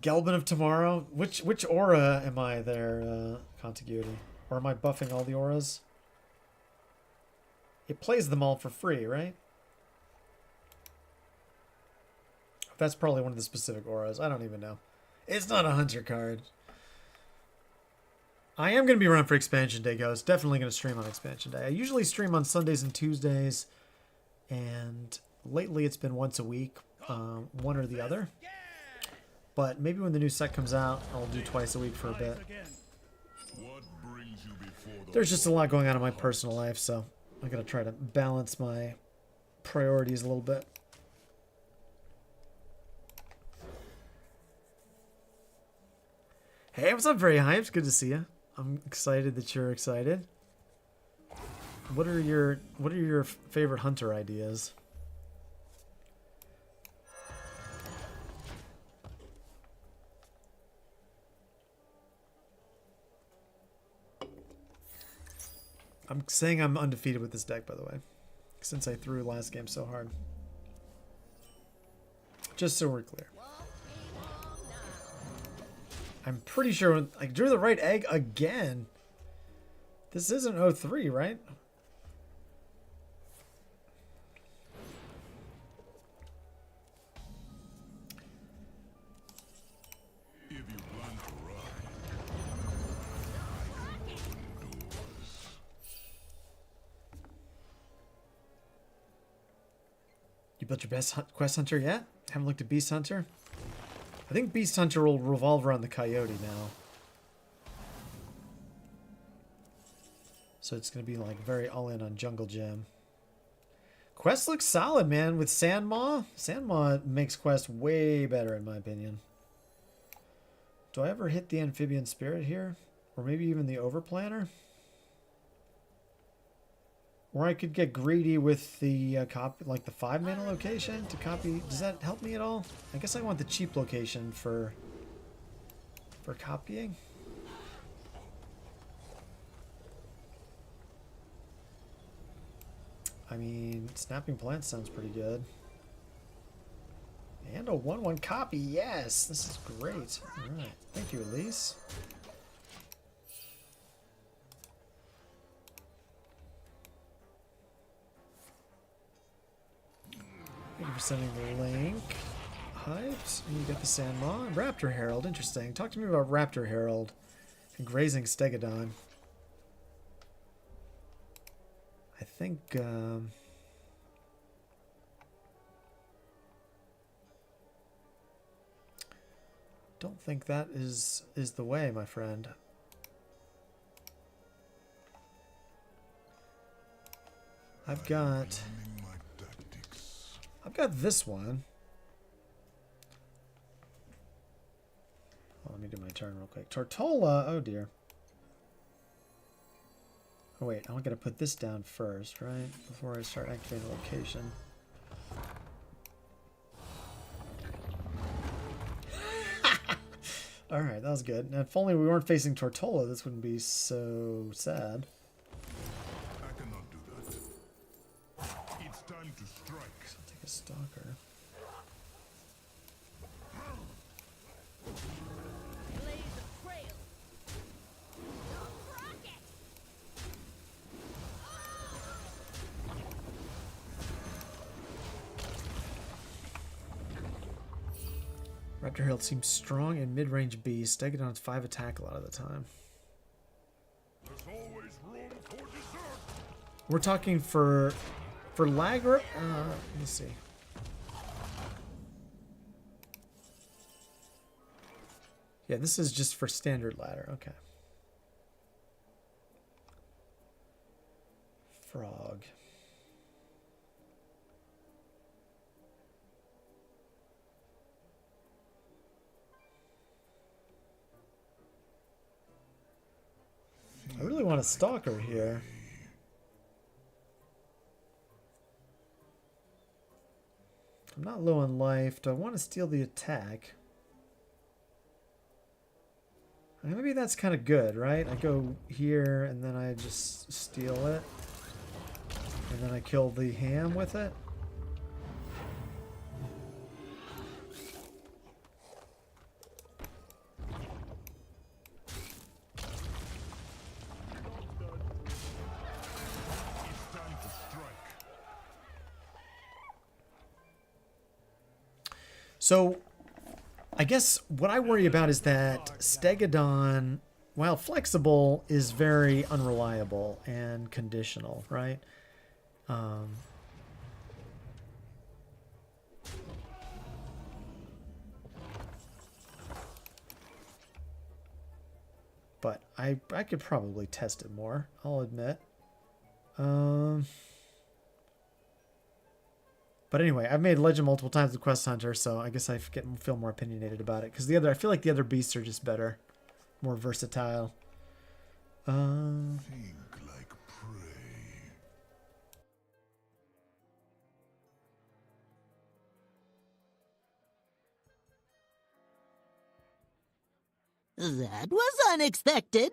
Gelbin of Tomorrow? Which aura am I there, Contiguity? Or am I buffing all the auras? It plays them all for free, right? That's probably one of the specific auras. I don't even know. It's not a hunter card. I am going to be running for Expansion Day, guys. Definitely going to stream on Expansion Day. I usually stream on Sundays and Tuesdays. And lately it's been once a week. One or the other. But maybe when the new set comes out, I'll do twice a week for a bit. There's just a lot going on in my personal life, so I got to try to balance my priorities a little bit. Hey, what's up, Very Hyped? Good to see you. I'm excited that you're excited. What are your favorite hunter ideas? I'm saying I'm undefeated with this deck, by the way, since I threw last game so hard. Just so we're clear. I'm pretty sure I drew the right egg again. This isn't 03, right? You built your best quest hunter yet? Haven't looked at Beast Hunter? I think Beast Hunter will revolve around the Coyote now. So it's going to be like very all in on Jungle Gem. Quest looks solid, man, with Sandmaw. Sandmaw makes Quest way better in my opinion. Do I ever hit the Amphibian Spirit here? Or maybe even the Overplanner? Or I could get greedy with the copy, like the 5-mana location to copy. Does that help me at all? I guess I want the cheap location for copying. I mean, Snapping Plant sounds pretty good. And a 1/1 copy, yes! This is great. Alright, thank you, Elise. Thank you for sending the link. Hyped. And you get the Sandmaw. Raptor Herald, interesting. Talk to me about Raptor Herald and Grazing Stegodon. I think, don't think that is the way, my friend. I've got this one. Oh, let me do my turn real quick. Tortola, oh dear. Oh wait, I'm gonna put this down first, right? Before I start activating the location. Alright, that was good. Now, if only we weren't facing Tortola, this wouldn't be so sad. I cannot do that. It's time to strike. I'll take a stalker. Blaze of trail. Rocket. Raptor Herald seems strong and mid-range beast. Stegodon's 5 attack a lot of the time. There's always room for dessert. We're talking for lag or let me see. Yeah, this is just for standard ladder. Okay. Frog. I really want a stalker here. I'm not low on life. Do I want to steal the attack? I mean, maybe that's kind of good, right? I go here and then I just steal it. And then I kill the ham with it. It's time to strike. So, I guess what I worry about is that Stegodon, while flexible, is very unreliable and conditional, right? But I could probably test it more, I'll admit. But anyway, I've made Legend multiple times with Quest Hunter, so I guess I feel more opinionated about it. Because I feel like the other beasts are just better. More versatile. Think like prey. That was unexpected.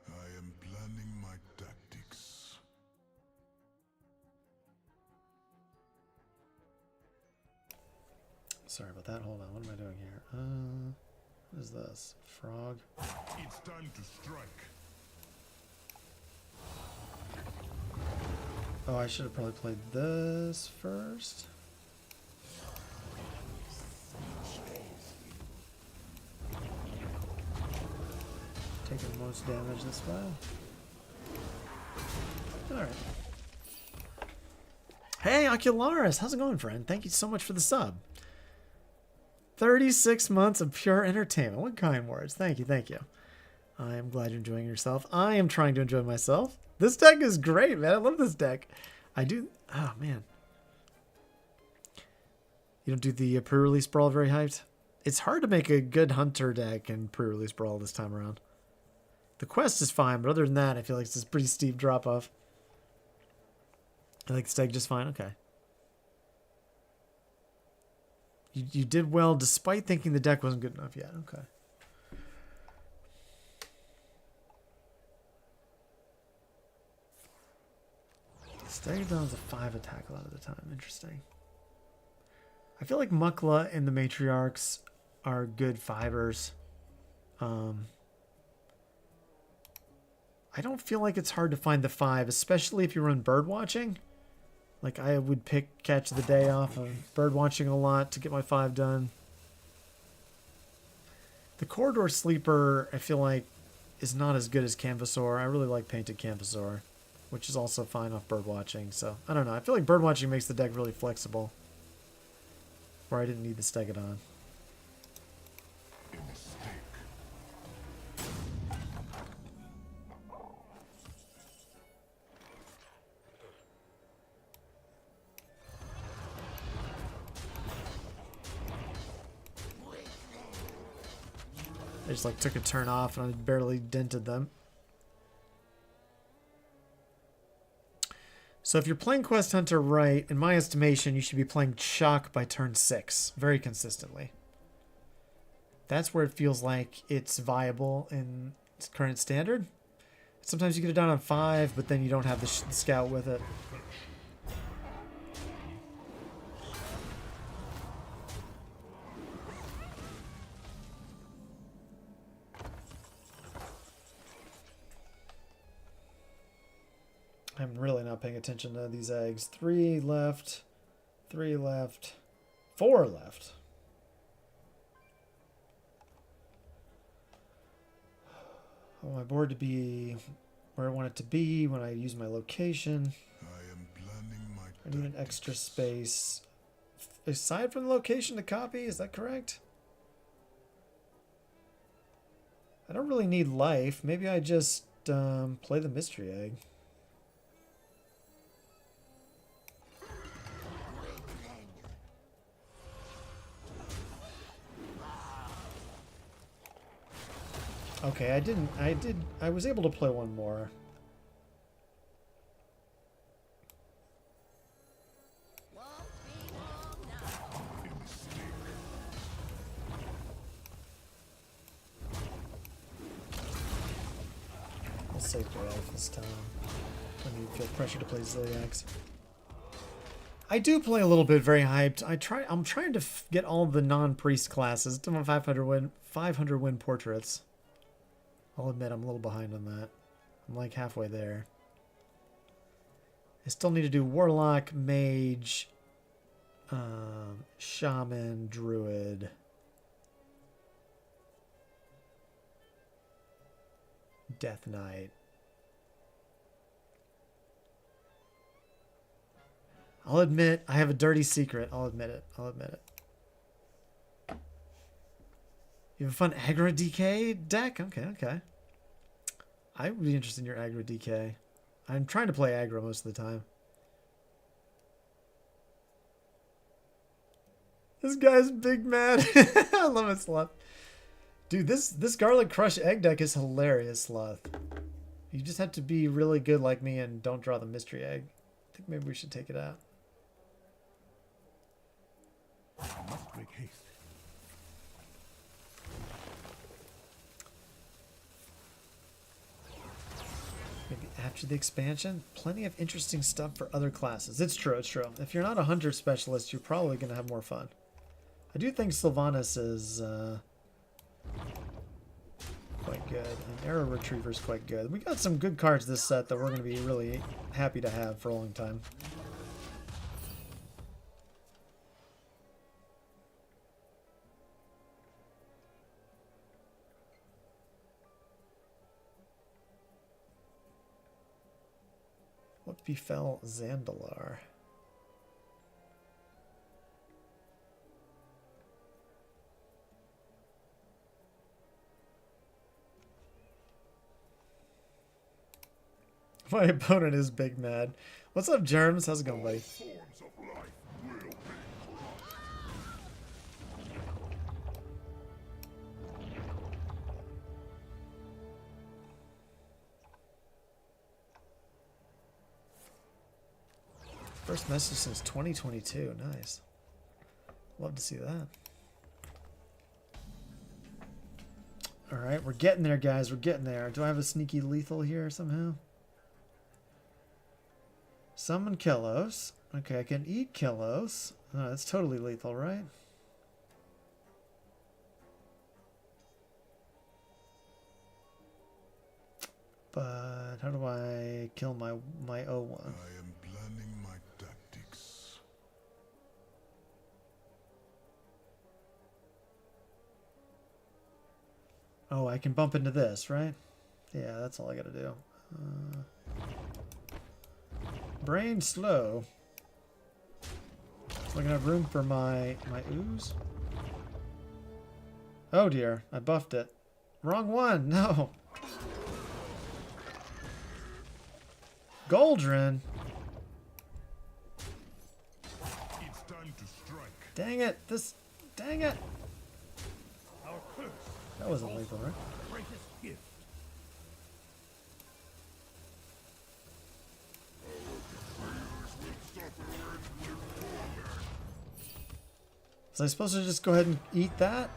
I am planning my tactics. Sorry about that. Hold on. What am I doing here? What is this? Frog? It's time to strike. Oh, I should have probably played this first. Taking the most damage this way. Alright. Hey, Ocularis! How's it going, friend? Thank you so much for the sub. 36 months of pure entertainment. What kind words. Thank you, thank you. I am glad you're enjoying yourself. I am trying to enjoy myself. This deck is great, man. I love this deck. I do... Oh, man. You don't do the pre-release brawl very hyped? It's hard to make a good hunter deck in pre-release brawl this time around. The quest is fine, but other than that, I feel like it's a pretty steep drop-off. I like this deck just fine. Okay. You did well despite thinking the deck wasn't good enough yet. Okay. Stegodon's a 5 attack a lot of the time. Interesting. I feel like Mukla and the Matriarchs are good 5ers. I don't feel like it's hard to find the 5, especially if you run bird watching. Like, I would pick Catch of the Day off of bird watching a lot to get my 5 done. The Corridor Sleeper, I feel like, is not as good as Canvasaur. I really like Painted Canvasaur, which is also fine off bird watching. So, I don't know. I feel like bird watching makes the deck really flexible, where I didn't need the Stegodon. A mistake. just like took a turn off and I barely dented them. So if you're playing Quest Hunter right, in my estimation, you should be playing Shock by turn 6 very consistently. That's where it feels like it's viable in its current standard. Sometimes you get it down on 5, but then you don't have the scout with it. I'm really not paying attention to these eggs. 3 left, 3 left, 4 left. I want my board to be where I want it to be when I use my location. I am planning my I need an extra space. Aside from the location to copy, is that correct? I don't really need life. Maybe I just play the mystery egg. Okay, I was able to play one more. I'll save my life this time. When you feel pressure to play Ziliax. I do play a little bit very hyped. I'm trying to get all the non-priest classes to my 500 win portraits. I'll admit I'm a little behind on that. I'm like halfway there. I still need to do Warlock, Mage, Shaman, Druid. Death Knight. I'll admit I have a dirty secret. I'll admit it. I'll admit it. You have a fun aggro DK deck? Okay, okay. I would be interested in your aggro DK. I'm trying to play aggro most of the time. This guy's big mad. I love it, Sloth. Dude, this Garlic Crush egg deck is hilarious, Sloth. You just have to be really good like me and don't draw the mystery egg. I think maybe we should take it out. I must make haste. Maybe after the expansion, plenty of interesting stuff for other classes. It's true, it's true. If you're not a hunter specialist, you're probably going to have more fun. I do think Sylvanas is quite good, and Arrow Retriever is quite good. We got some good cards this set that we're going to be really happy to have for a long time. What befell Zandalar? My opponent is big mad. What's up, Germs? How's it going, buddy? Thorns of life will be crushed. First message since 2022. Nice. Love to see that. Alright, we're getting there, guys. We're getting there. Do I have a sneaky lethal here somehow? Summon Killos. Okay, I can eat Killos. Oh, that's totally lethal, right? But how do I kill my O1? I am planning my tactics. Oh, I can bump into this, right? Yeah, that's all I gotta do. Brain slow. Am I gonna have room for my ooze? Oh dear, I buffed it. Wrong one, no. Goldrin. It's time to strike. Dang it, dang it. That wasn't lethal, right? Greatest gift. Was I supposed to just go ahead and eat that?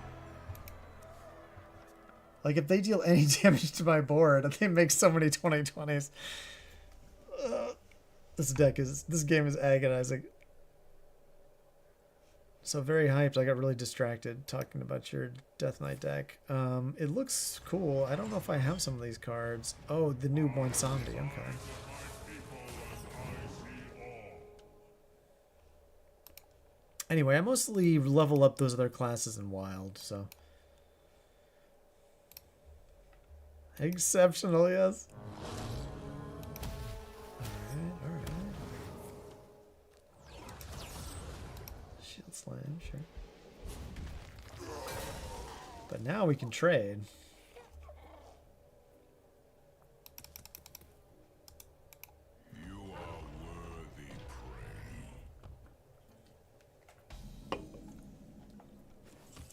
Like, if they deal any damage to my board, they make so many 2020s. This game is agonizing. So very hyped. I got really distracted talking about your Death Knight deck. It looks cool. I don't know if I have some of these cards. Oh, the newborn zombie. Okay. Anyway, I mostly level up those other classes in Wild, so. Exceptional, yes. Alright. Shield Slam, sure. But now we can trade. You are worthy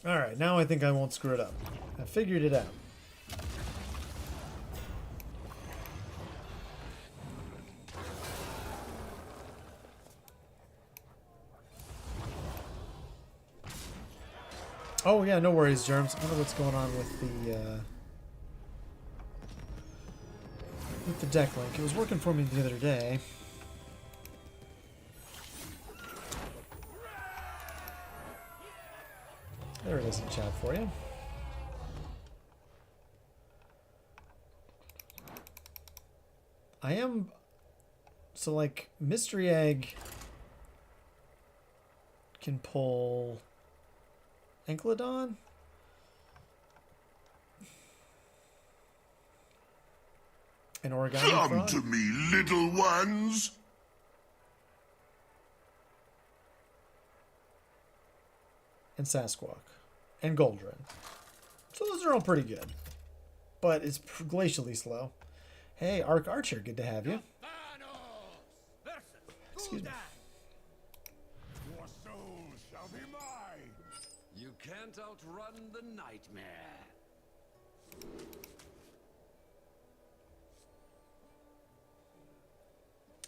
prey. Alright, now I think I won't screw it up. I figured it out. Oh yeah, no worries, Germs. I wonder what's going on with the deck link. It was working for me the other day. There it is in chat for you. I am... So, like, Mystery Egg can pull Enkelodon? An Origami Come Frog? to me, little ones. And Sasquatch. And Goldrin. So those are all pretty good. But it's glacially slow. Hey, Arc Archer, good to have you. Excuse me. Your soul shall be mine. You can't outrun the nightmare.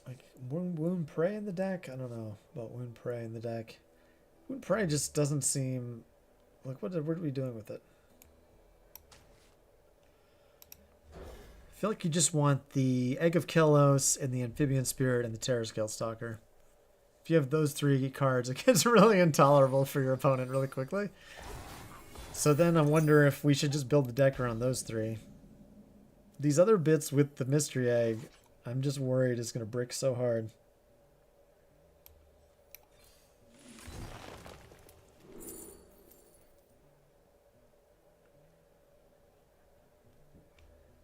Like, Wound Prey in the deck? I don't know about Wound Prey in the deck. Wound Prey just doesn't seem... Like, what are we doing with it? I feel like you just want the Egg of Kelos and the Amphibian Spirit and the Terrascale Stalker. If you have those three cards, it gets really intolerable for your opponent really quickly. So then I wonder if we should just build the deck around those three. These other bits with the Mystery Egg, I'm just worried it's going to brick so hard.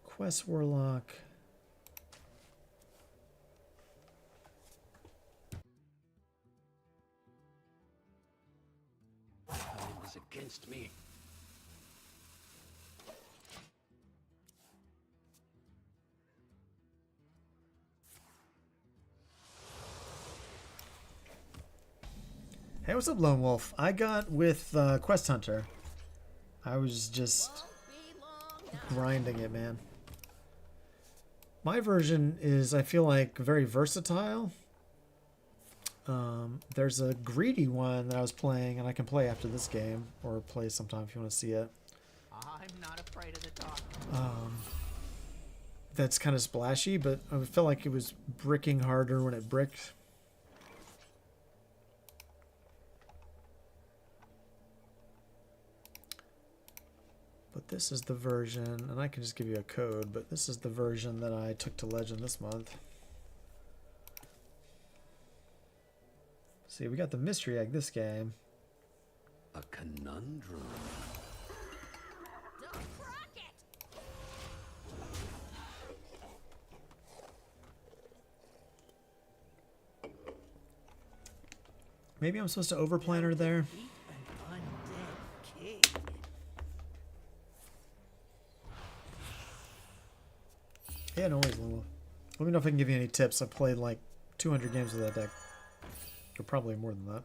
Quest Warlock. Time is against me. Hey, what's up, Lone Wolf? I got with Quest Hunter. I was just grinding it, man. My version is, I feel like, very versatile. There's a greedy one that I was playing, and I can play after this game, or play sometime if you want to see it. I'm not afraid of the dark. That's kind of splashy, but I felt like it was bricking harder when it bricked. But this is the version, and I can just give you a code, but this is the version that I took to Legend this month. See, we got the Mystery Egg this game. A conundrum. Don't crack it! Maybe I'm supposed to overplan her there. An undead king. Yeah, no worries, Lulu. Let me know if I can give you any tips. I've played like 200 games with that deck. Or probably more than that.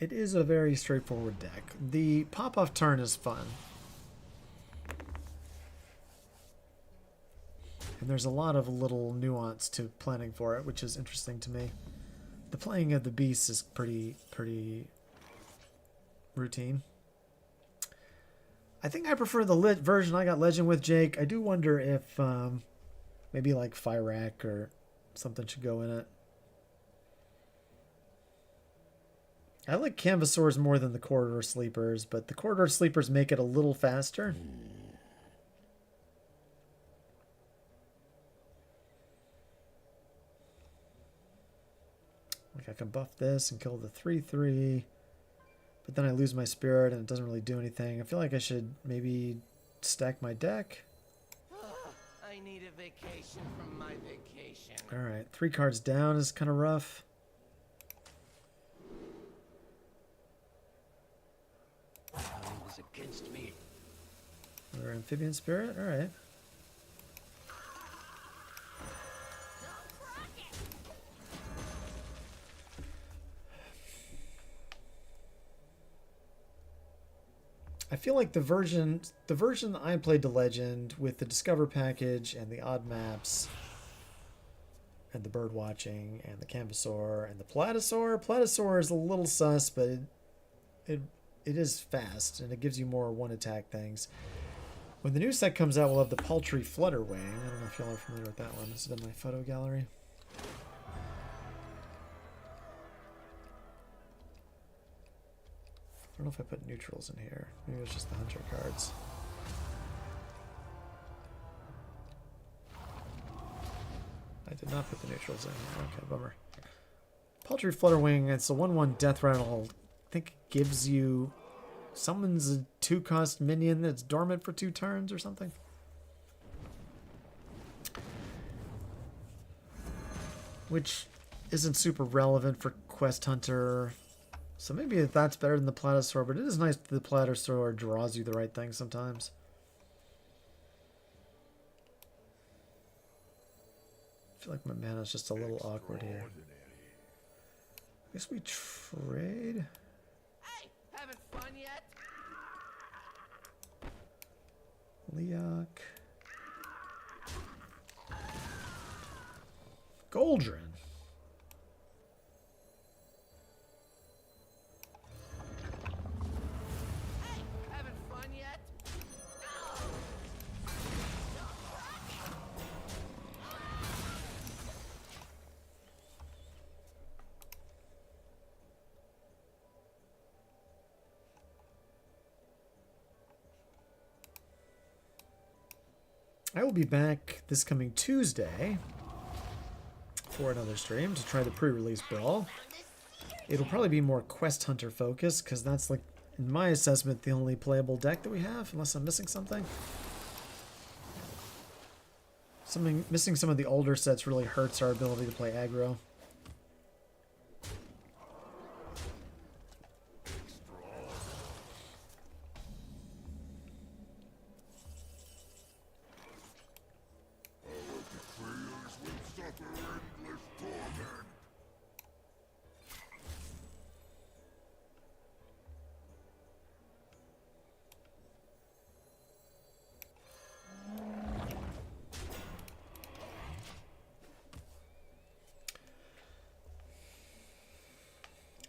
It is a very straightforward deck. The pop-off turn is fun. And there's a lot of little nuance to planning for it, which is interesting to me. The playing of the beasts is pretty routine. I think I prefer the lit version I got Legend with, Jake. I do wonder if maybe like Fyrak or something should go in it. I like Canvasaurs more than the Corridor Sleepers, but the Corridor Sleepers make it a little faster. Like I can buff this and kill the 3/3, but then I lose my spirit and it doesn't really do anything. I feel like I should maybe stack my deck. I need a vacation from my vacation. Alright, 3 cards down is kind of rough. Time is against me. Another Amphibian Spirit, alright. I feel like the version that I played to Legend with the Discover package and the odd maps and the bird watching and the Canvasaur and the Platasaur is a little sus, but it is fast and it gives you more one attack things. When the new set comes out, we'll have the Paltry Flutterwing. I don't know if y'all are familiar with that one. This is in my photo gallery. I don't know if I put neutrals in here. Maybe it was just the hunter cards. I did not put the neutrals in here. Okay, bummer. Paltry Flutterwing, it's a 1/1 death rattle. I think it gives you... Summons a 2-cost minion that's dormant for 2 turns or something. Which isn't super relevant for Quest Hunter. So maybe that's better than the Platasaur, but it is nice that the Platasaur draws you the right thing sometimes. I feel like my mana's just a little awkward here. I guess we trade. Hey, having fun yet? Leok. Goldrin. Hey, having fun yet? I will be back this coming Tuesday for another stream to try the pre-release brawl. It'll probably be more Quest Hunter focused because that's, like, in my assessment, the only playable deck that we have, unless I'm missing something. Missing some of the older sets really hurts our ability to play aggro.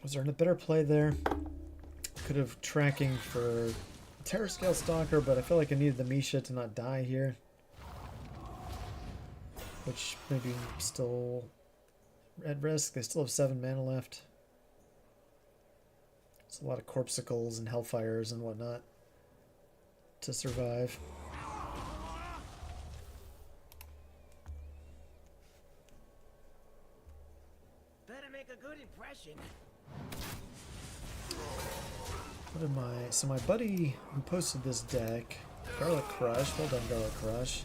Was there a better play there? Could have tracking for Terror Scale Stalker, but I feel like I needed the Misha to not die here. Which maybe still at risk. They still have 7 mana left. It's a lot of Corpsicles and Hellfires and whatnot to survive. Better make a good impression. What am I? So my buddy who posted this deck, Garlic Crush, well done Garlic Crush,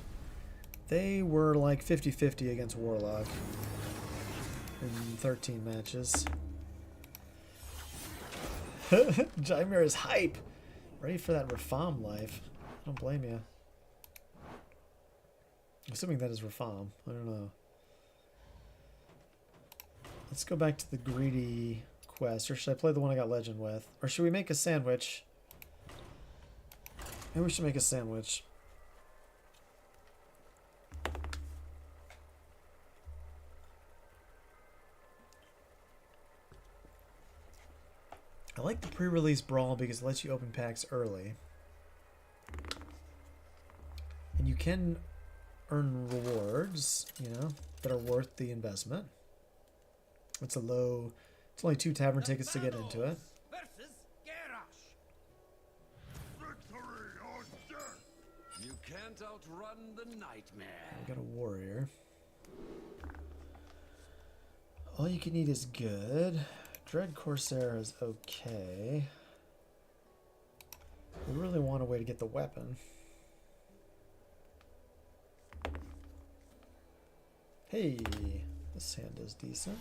they were like 50-50 against Warlock in 13 matches. Jaimir is hype! Ready for that Rafam life. I don't blame you. Assuming that is Rafam. I don't know. Let's go back to the greedy quest, or should I play the one I got legend with? Or should we make a sandwich? Maybe we should make a sandwich. I like the pre-release brawl because it lets you open packs early. And you can earn rewards, you know, that are worth the investment. It's only 2 tavern tickets to get into it. Versus Garrosh. Victory or death! You can't outrun the nightmare. We got a warrior. All you can eat is good. Dread Corsair is okay. We really want a way to get the weapon. Hey, this hand is decent.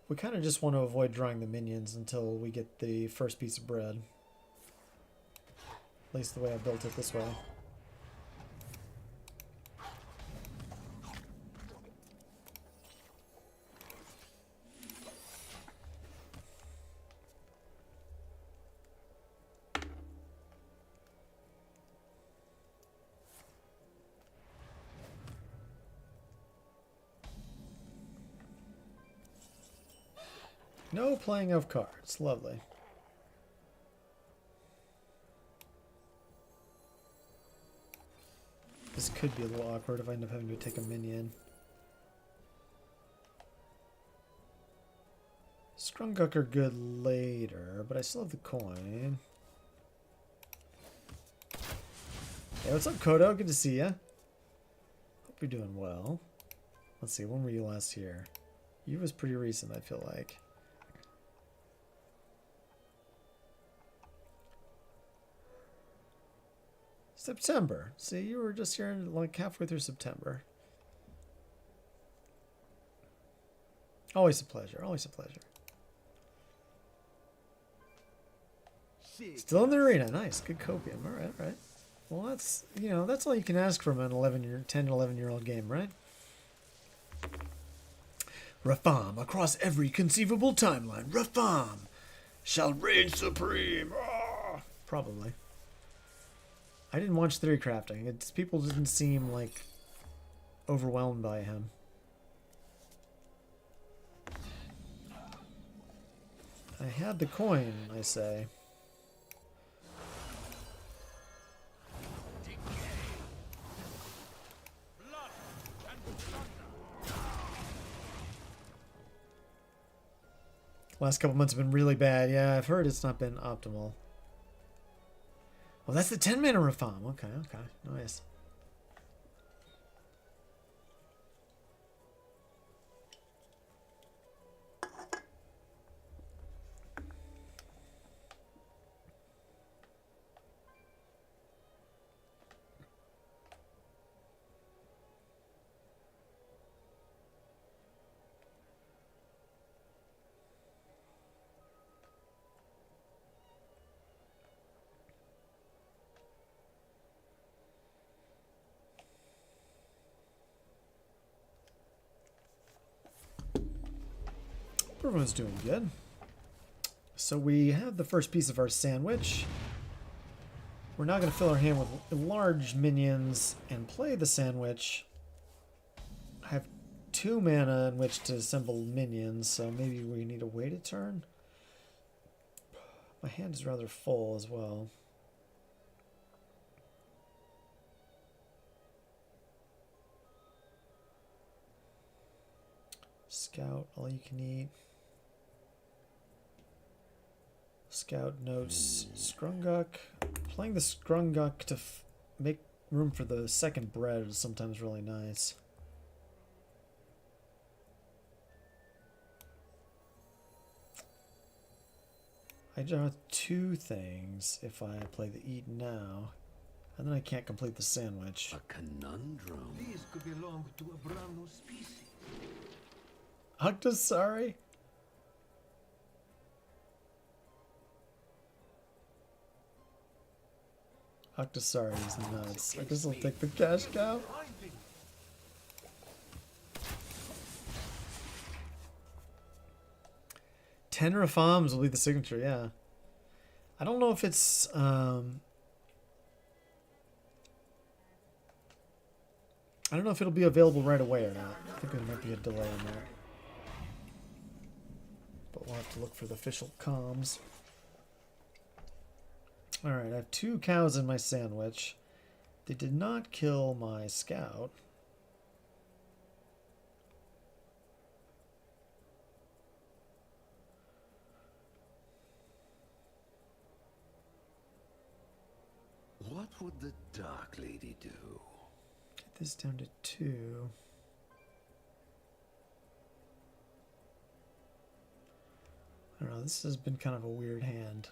We kind of just want to avoid drawing the minions until we get the first piece of bread. At least the way I built it this way. No playing of cards. Lovely. This could be a little awkward if I end up having to take a minion. Strunguk are good later, but I still have the coin. Hey, what's up, Kodo? Good to see ya. Hope you're doing well. Let's see, when were you last here? You was pretty recent, I feel like. September. See, you were just here like halfway through September. Always a pleasure. Always a pleasure. Still in the arena. Nice. Good copium. All right, all right. Well, that's, you know, that's all you can ask from an 10 to 11-year-old game, right? Rafam across every conceivable timeline. Rafam shall reign supreme. Ah! Probably. I didn't watch Theory Crafting. People didn't seem like overwhelmed by him. I had the coin, I say. Last couple months have been really bad. Yeah, I've heard it's not been optimal. Oh, that's the 10 mana Rafam. Okay, okay. Nice. Everyone's doing good. So we have the first piece of our sandwich. We're now going to fill our hand with large minions and play the sandwich. I have 2 mana in which to assemble minions, so maybe we need to wait a turn. My hand is rather full as well. Scout, all you can eat. Scout notes Scrunguk. Playing the Scrunguk to make room for the second bread is sometimes really nice. I draw 2 things if I play the eat now, and then I can't complete the sandwich. A conundrum. These could belong to a brand new species. Octosari? Octosari is nuts. I guess I'll take the cash cow. 10 Rafams will be the signature, yeah. I don't know if it's I don't know if it'll be available right away or not. I think there might be a delay on that. But we'll have to look for the official comms. Alright, I have 2 cows in my sandwich. They did not kill my scout. What would the Dark Lady do? Get this down to 2. I don't know, this has been kind of a weird hand.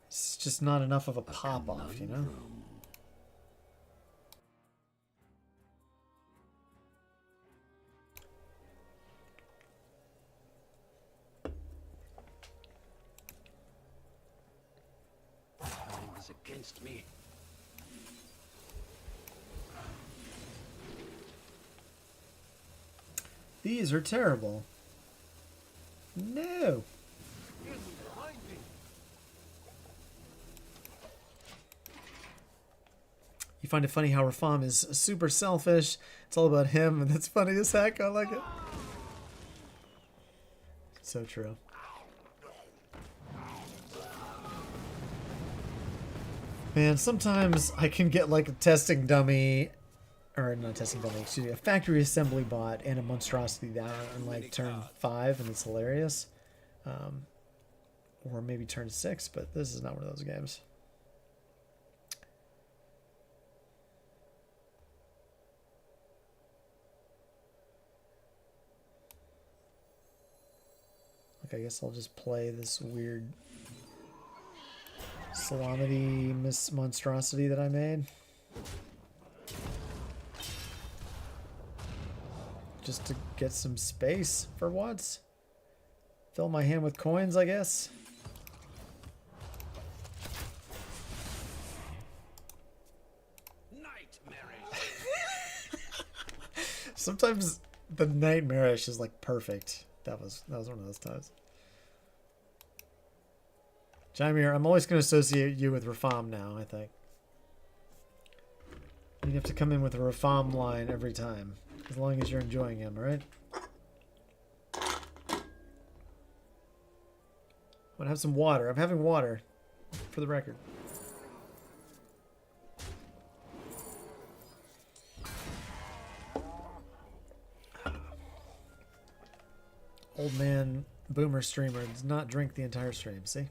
It's just not enough of a pop-off, you know? Time is against me. These are terrible. No. You find it funny how Rafam is super selfish. It's all about him, and that's funny as heck. I like it. So true. Man, sometimes I can get like a testing dummy, or not a testing dummy, excuse me, a factory assembly bot and a monstrosity down on like turn 5, and it's hilarious. Or maybe turn 6, but this is not one of those games. I guess I'll just play this weird Salamity monstrosity that I made. Just to get some space for once. Fill my hand with coins, I guess. Nightmarish. Sometimes the nightmarish is like perfect. That was one of those times. Jaimir, I'm always going to associate you with Rafam now, I think. You have to come in with a Rafam line every time. As long as you're enjoying him, alright? I want to have some water. I'm having water, for the record. Old man boomer streamer does not drink the entire stream, see?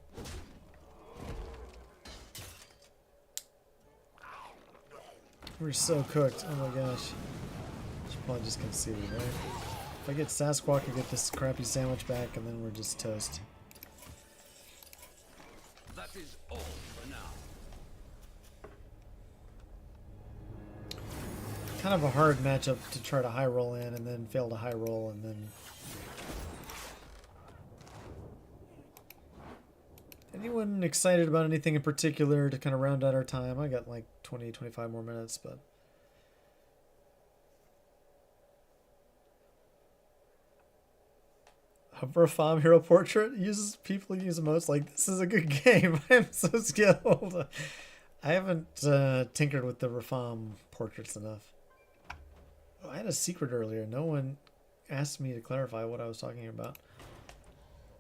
We're so cooked. Oh my gosh. Should probably just concede, right? If I get Sasquatch, I get this crappy sandwich back, and then we're just toast. That is all for now. Kind of a hard matchup to try to high roll in, and then fail to high roll, and then... Anyone excited about anything in particular to kind of round out our time? I got like 20, 25 more minutes, but... A Rafam hero portrait uses people use emotes like this is a good game. I am so skilled. I haven't tinkered with the Rafam portraits enough. Oh, I had a secret earlier. No one asked me to clarify what I was talking about.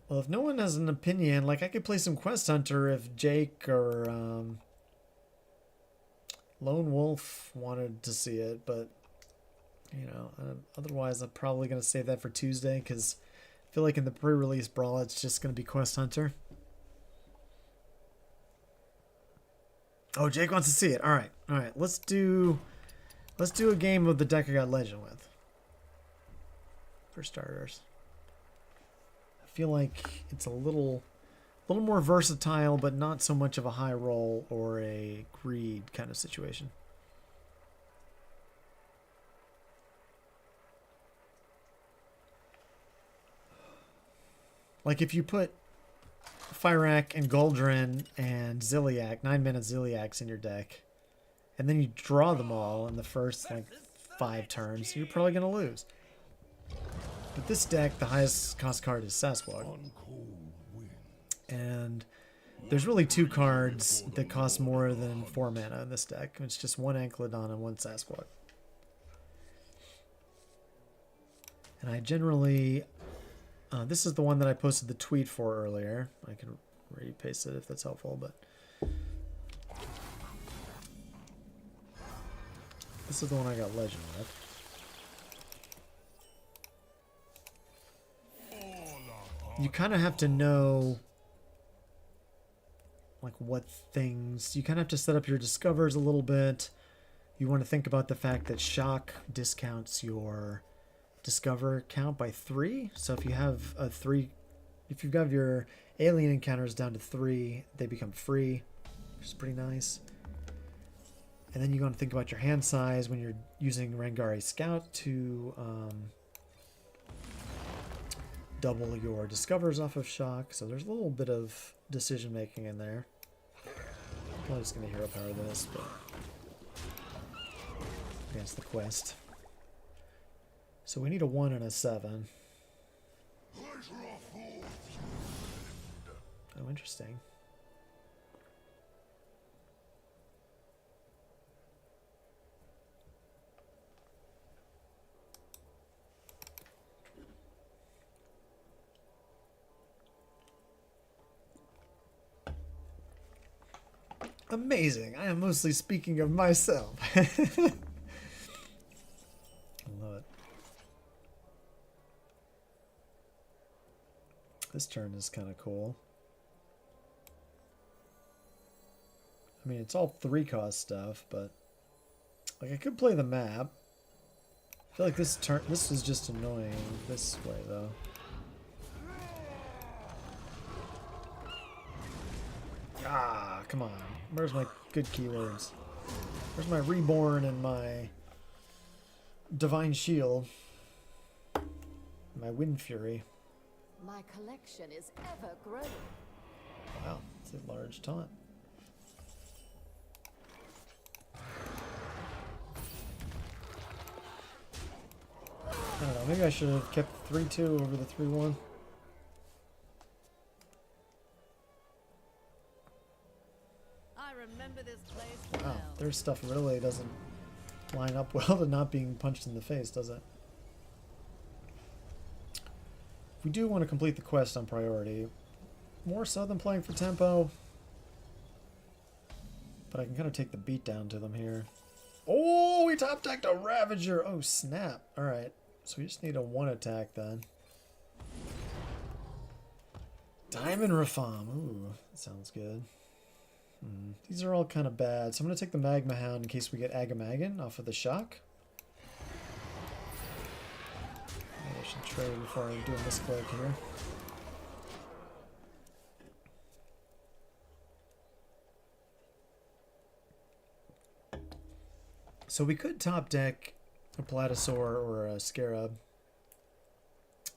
Well, if no one has an opinion, like I could play some Quest Hunter if Jake or Lone Wolf wanted to see it, but you know, otherwise I'm probably going to save that for Tuesday because I feel like in the pre-release brawl it's just going to be Quest Hunter. Oh, Jake wants to see it. All right. Let's do a game of the deck I got Legend with. For starters. I feel like it's a little more versatile, but not so much of a high roll or a greed kind of situation. Like if you put Fyrak and Goldrin and Ziliak, 9-mana Ziliaks in your deck, and then you draw them all in the first like 5 turns, you're probably gonna lose. But this deck, the highest cost card is Sasquatch. And there's really 2 cards that cost more than 4 mana in this deck. It's just 1 Ankylodon and 1 Sasquatch. And I generally... this is the one that I posted the tweet for earlier. I can re-paste it if that's helpful, but... This is the one I got Legend with. You kind of have to know... like what things... You kind of have to set up your discovers a little bit. You want to think about the fact that Shock discounts your... discover count by 3. So if you have a 3, if you've got your alien encounters down to 3, they become free, which is pretty nice. And then you want to think about your hand size when you're using Rangari Scout to double your discovers off of Shock. So there's a little bit of decision making in there. I'm probably just going to hero power this, but against the quest. So we need a 1 and a 7. Oh, interesting. Amazing. I am mostly speaking of myself. I love it. This turn is kind of cool. I mean, it's all 3-cost stuff, but like I could play the map. I feel like this turn, this is just annoying this way though. Ah, come on. Where's my good keywords? Where's my Reborn and my Divine Shield? My Wind Fury. My collection is ever growing. Wow, it's a large taunt. I don't know, maybe I should have kept 3-2 over the 3-1. I remember this place Wow, well. their stuff really doesn't line up well to not being punched in the face, does it? We do want to complete the quest on priority. More so than playing for tempo. But I can kind of take the beat down to them here. Oh, we top decked a Ravager. Oh, snap. Alright. So we just need a 1 attack then. Diamond Rafam. Ooh, that sounds good. These are all kind of bad. So I'm going to take the Magma Hound in case we get Agamagan off of the Shock. Maybe I should trade before I do a misclick here. So we could top deck a Platosaur or a Scarab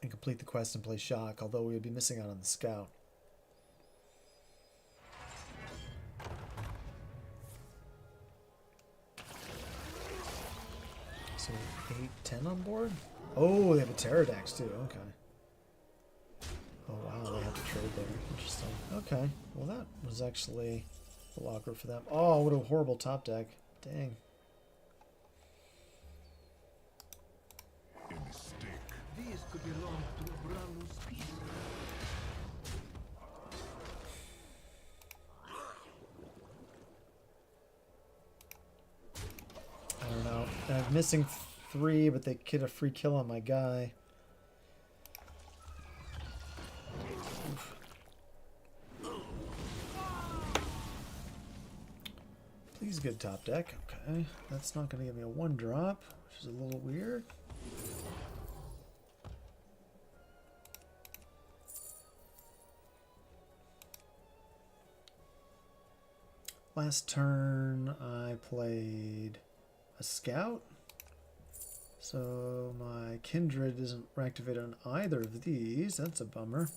and complete the quest and play Shock, although we would be missing out on the Scout. So 8-10 on board? Oh, they have a Pterodax too, okay. Oh wow, they have to trade there. Interesting. Okay, well that was actually a locker for them. Oh, what a horrible top deck. Dang. A mistake. This could belong to a brand new species. I don't know. I'm missing 3, but they get a free kill on my guy. Oof. Please good top deck. Okay. That's not going to give me a 1-drop, which is a little weird. Last turn I played a Scout. So my Kindred isn't activated on either of these. That's a bummer.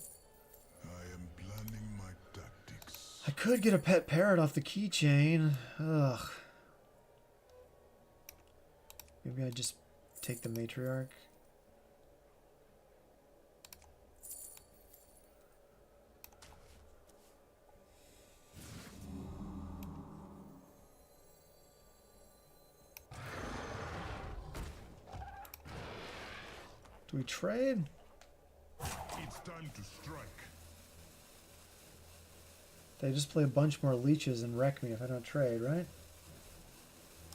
I could get a pet parrot off the keychain. Ugh. Maybe I just take the matriarch. Do we trade? It's time to strike. They just play a bunch more leeches and wreck me if I don't trade, right?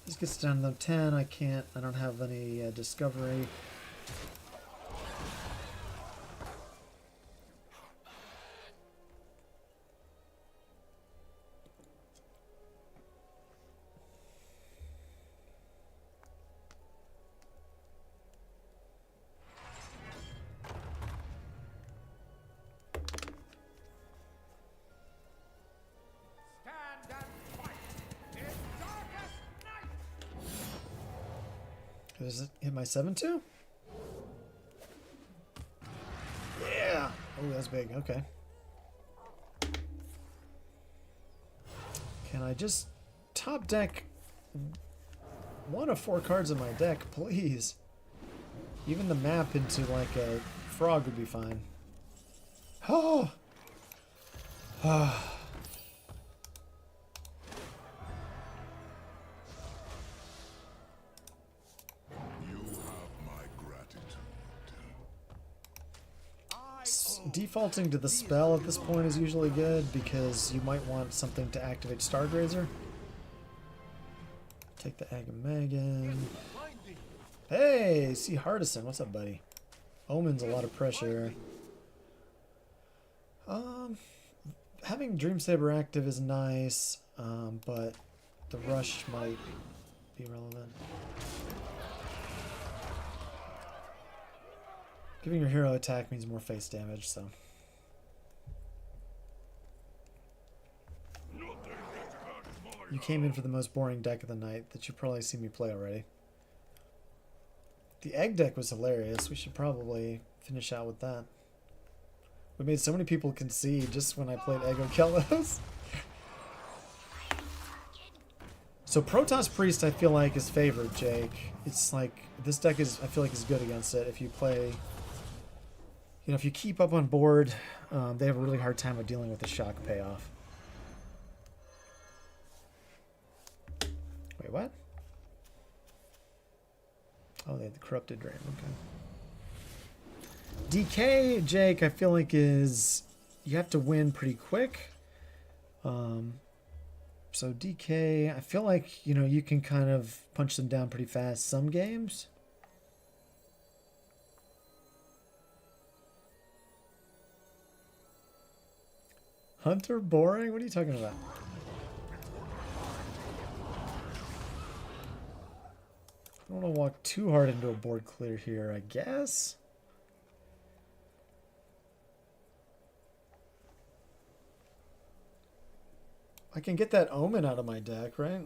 This gets down to 10. I can't. I don't have any discovery. Does it hit my 7-2? Yeah! Oh, that's big. Okay. Can I just top deck one of 4 cards in my deck, please? Even the map into like a frog would be fine. Oh! Ah. Defaulting to the spell at this point is usually good because you might want something to activate Stargrazer. Take the Agamaggan. Hey, see Hardison. What's up, buddy? Omen's a lot of pressure. Having Dreamsaber active is nice, but the rush might be relevant. Giving your hero attack means more face damage, so. You came in for the most boring deck of the night that you've probably seen me play already. The egg deck was hilarious. We should probably finish out with that. We made so many people concede just when I played Ego Kelos. So Protoss Priest I feel like is favored, Jake. It's like, this deck is, I feel like is good against it if you play... You know, if you keep up on board, they have a really hard time of dealing with the shock payoff. Wait, what? Oh, they had the Corrupted Drain, okay. DK, Jake, I feel like is... You have to win pretty quick. So DK, I feel like, you know, you can kind of punch them down pretty fast some games. Hunter boring? What are you talking about? I don't want to walk too hard into a board clear here, I guess. I can get that Omen out of my deck, right?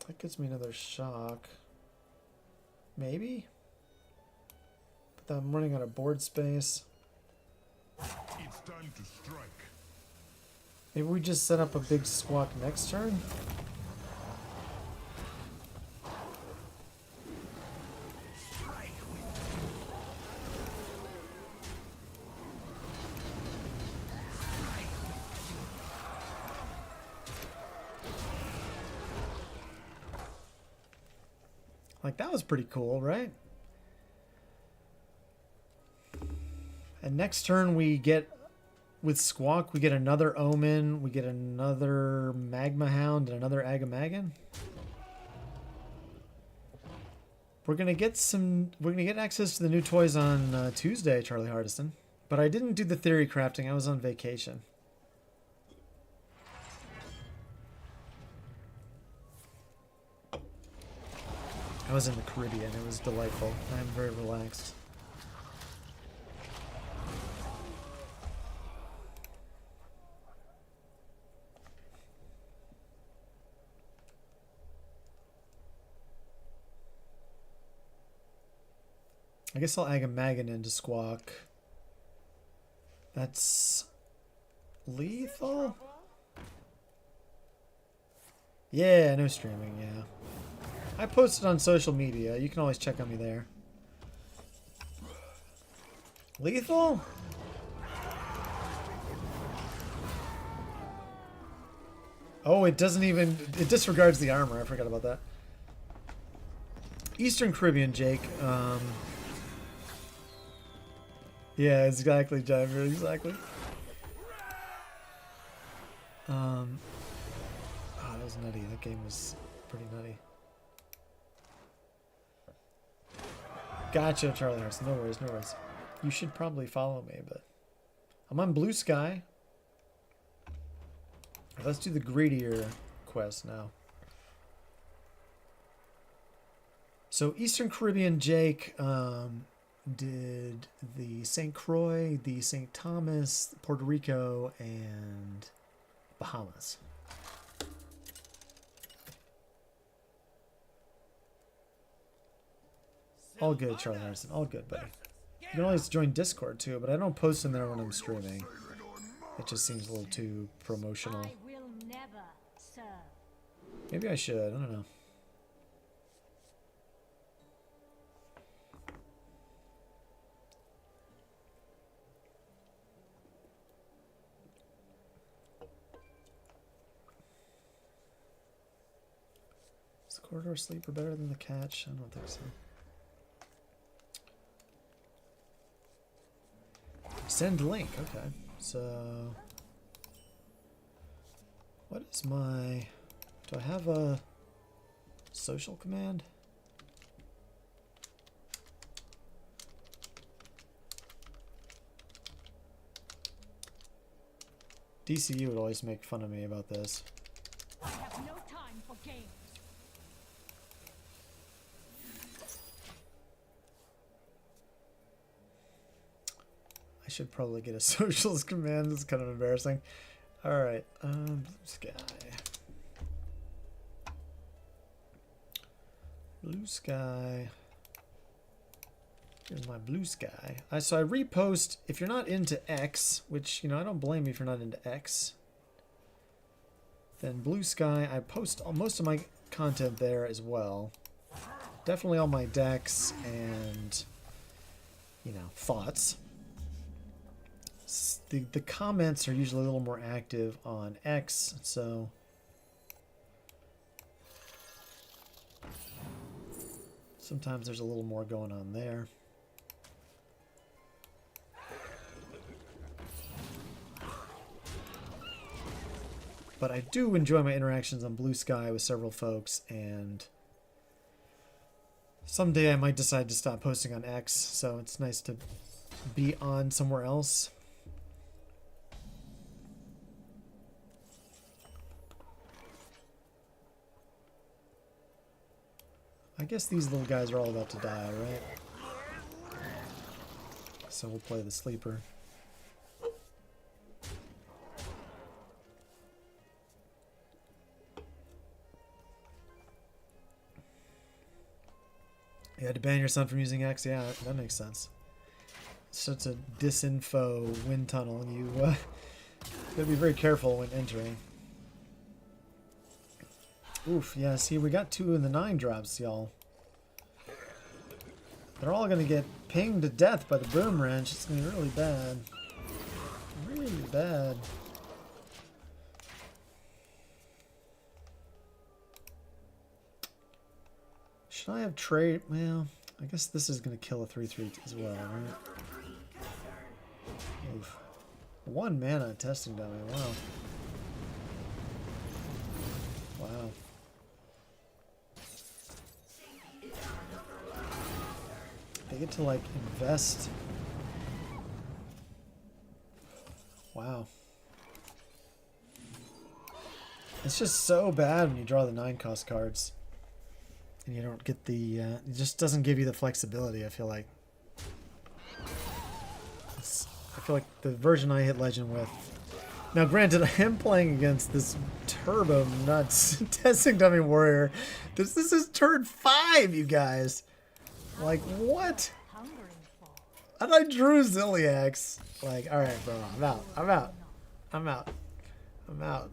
That gets me another shock. Maybe? But then I'm running out of board space. It's time to strike. Maybe we just set up a big squawk next turn? Like, that was pretty cool, right? And next turn we get, with Squawk, we get another Omen, we get another Magma Hound, and another Agamaggan. We're gonna get access to the new toys on Tuesday, Charlie Hardison. But I didn't do the theory crafting, I was on vacation. I was in the Caribbean. It was delightful. I'm very relaxed. I guess I'll Agamagan into Squawk. That's lethal? Yeah, no streaming, yeah. I posted on social media. You can always check on me there. Lethal? Oh, it doesn't even... It disregards the armor. I forgot about that. Eastern Caribbean, Jake. Yeah, exactly, Jiver. Exactly. Oh, that was nutty. That game was pretty nutty. Gotcha, Charlie Horse. No worries, no worries. You should probably follow me, but... I'm on Blue Sky. Let's do the greedier quest now. So Eastern Caribbean Jake did the St. Croix, the St. Thomas, Puerto Rico, and Bahamas. All good, Charlie Harrison. All good, buddy. You can always join Discord too, but I don't post in there when I'm streaming. It just seems a little too promotional. I will never serve. Maybe I should. I don't know. Is the corridor sleeper better than the catch? I don't think so. Send link. Okay. So, what is my... Do I have a social command? DCU would always make fun of me about this. I have no time for games. I should probably get a socials command. It's kind of embarrassing. Alright, Blue Sky. Blue Sky. Here's my Blue Sky. So I repost, if you're not into X, which, you know, I don't blame you if you're not into X, then Blue Sky, I post most of my content there as well. Definitely all my decks and, you know, thoughts. The comments are usually a little more active on X, so sometimes there's a little more going on there. But I do enjoy my interactions on Blue Sky with several folks, and someday I might decide to stop posting on X, so it's nice to be on somewhere else. I guess these little guys are all about to die, right? So we'll play the sleeper. You had to ban your son from using X? Yeah, that makes sense. Such a disinfo wind tunnel, and you gotta be very careful when entering. Oof, yeah, see, we got 2 in the 9 drops, y'all. They're all gonna get pinged to death by the boom wrench. It's gonna be really bad. Really bad. Should I have trade? Well, I guess this is gonna kill a 3/3 as well, right? Oof. 1 mana testing dummy, wow. Wow. They get to, like, invest. Wow. It's just so bad when you draw the 9-cost cards. And you don't get the... it just doesn't give you the flexibility, I feel like. I feel like the version I hit Legend with... Now, granted, I am playing against this turbo nuts testing dummy warrior. This is turn 5, you guys. Like, what? Hungry. And I drew Ziliax. Like, alright, bro, I'm out. I'm out. I'm out. I'm out.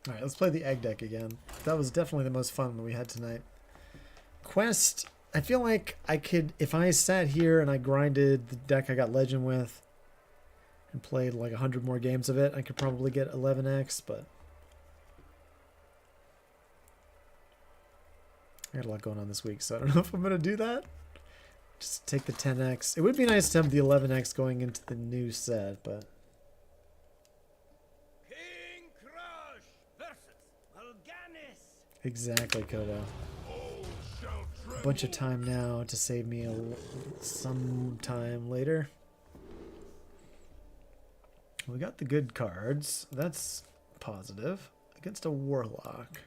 Alright, let's play the egg deck again. That was definitely the most fun we had tonight. Quest, I feel like I could, if I sat here and I grinded the deck I got Legend with and played like 100 more games of it, I could probably get 11x, but I got a lot going on this week, so I don't know if I'm going to do that. Just take the 10x. It would be nice to have the 11x going into the new set, but... King Crush versus Vulganis. Exactly, Kodo. A bunch of time now to save me some time later. We got the good cards. That's positive. Against a Warlock.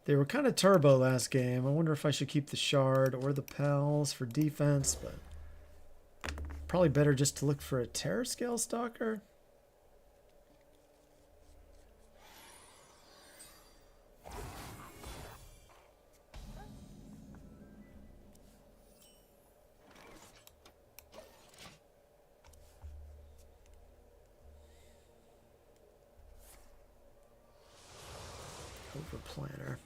They were kind of turbo last game. I wonder if I should keep the Shard or the Pals for defense, but probably better just to look for a Terror Scale Stalker. Over planner.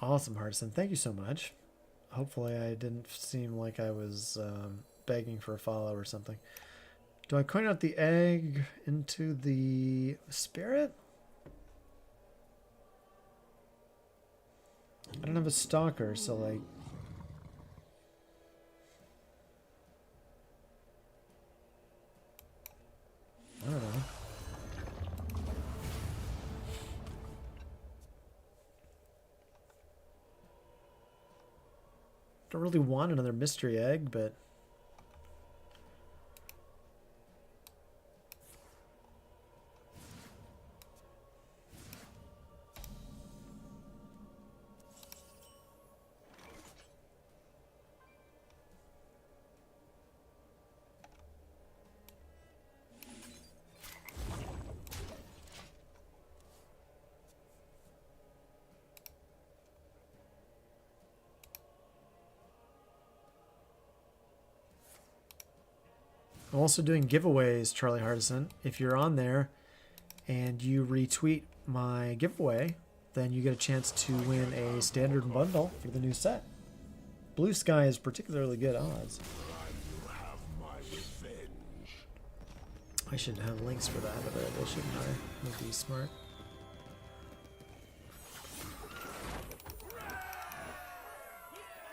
Awesome, Hardison. Thank you so much. Hopefully I didn't seem like I was begging for a follow or something. Do I coin out the egg into the spirit? I don't have a stalker, so like... I don't know. Don't really want another mystery egg, but... I'm also doing giveaways, Charlie Hardison. If you're on there and you retweet my giveaway, then you get a chance to win a standard bundle for the new set. Blue Sky is particularly good odds. I should have links for that available, shouldn't I? Would be smart.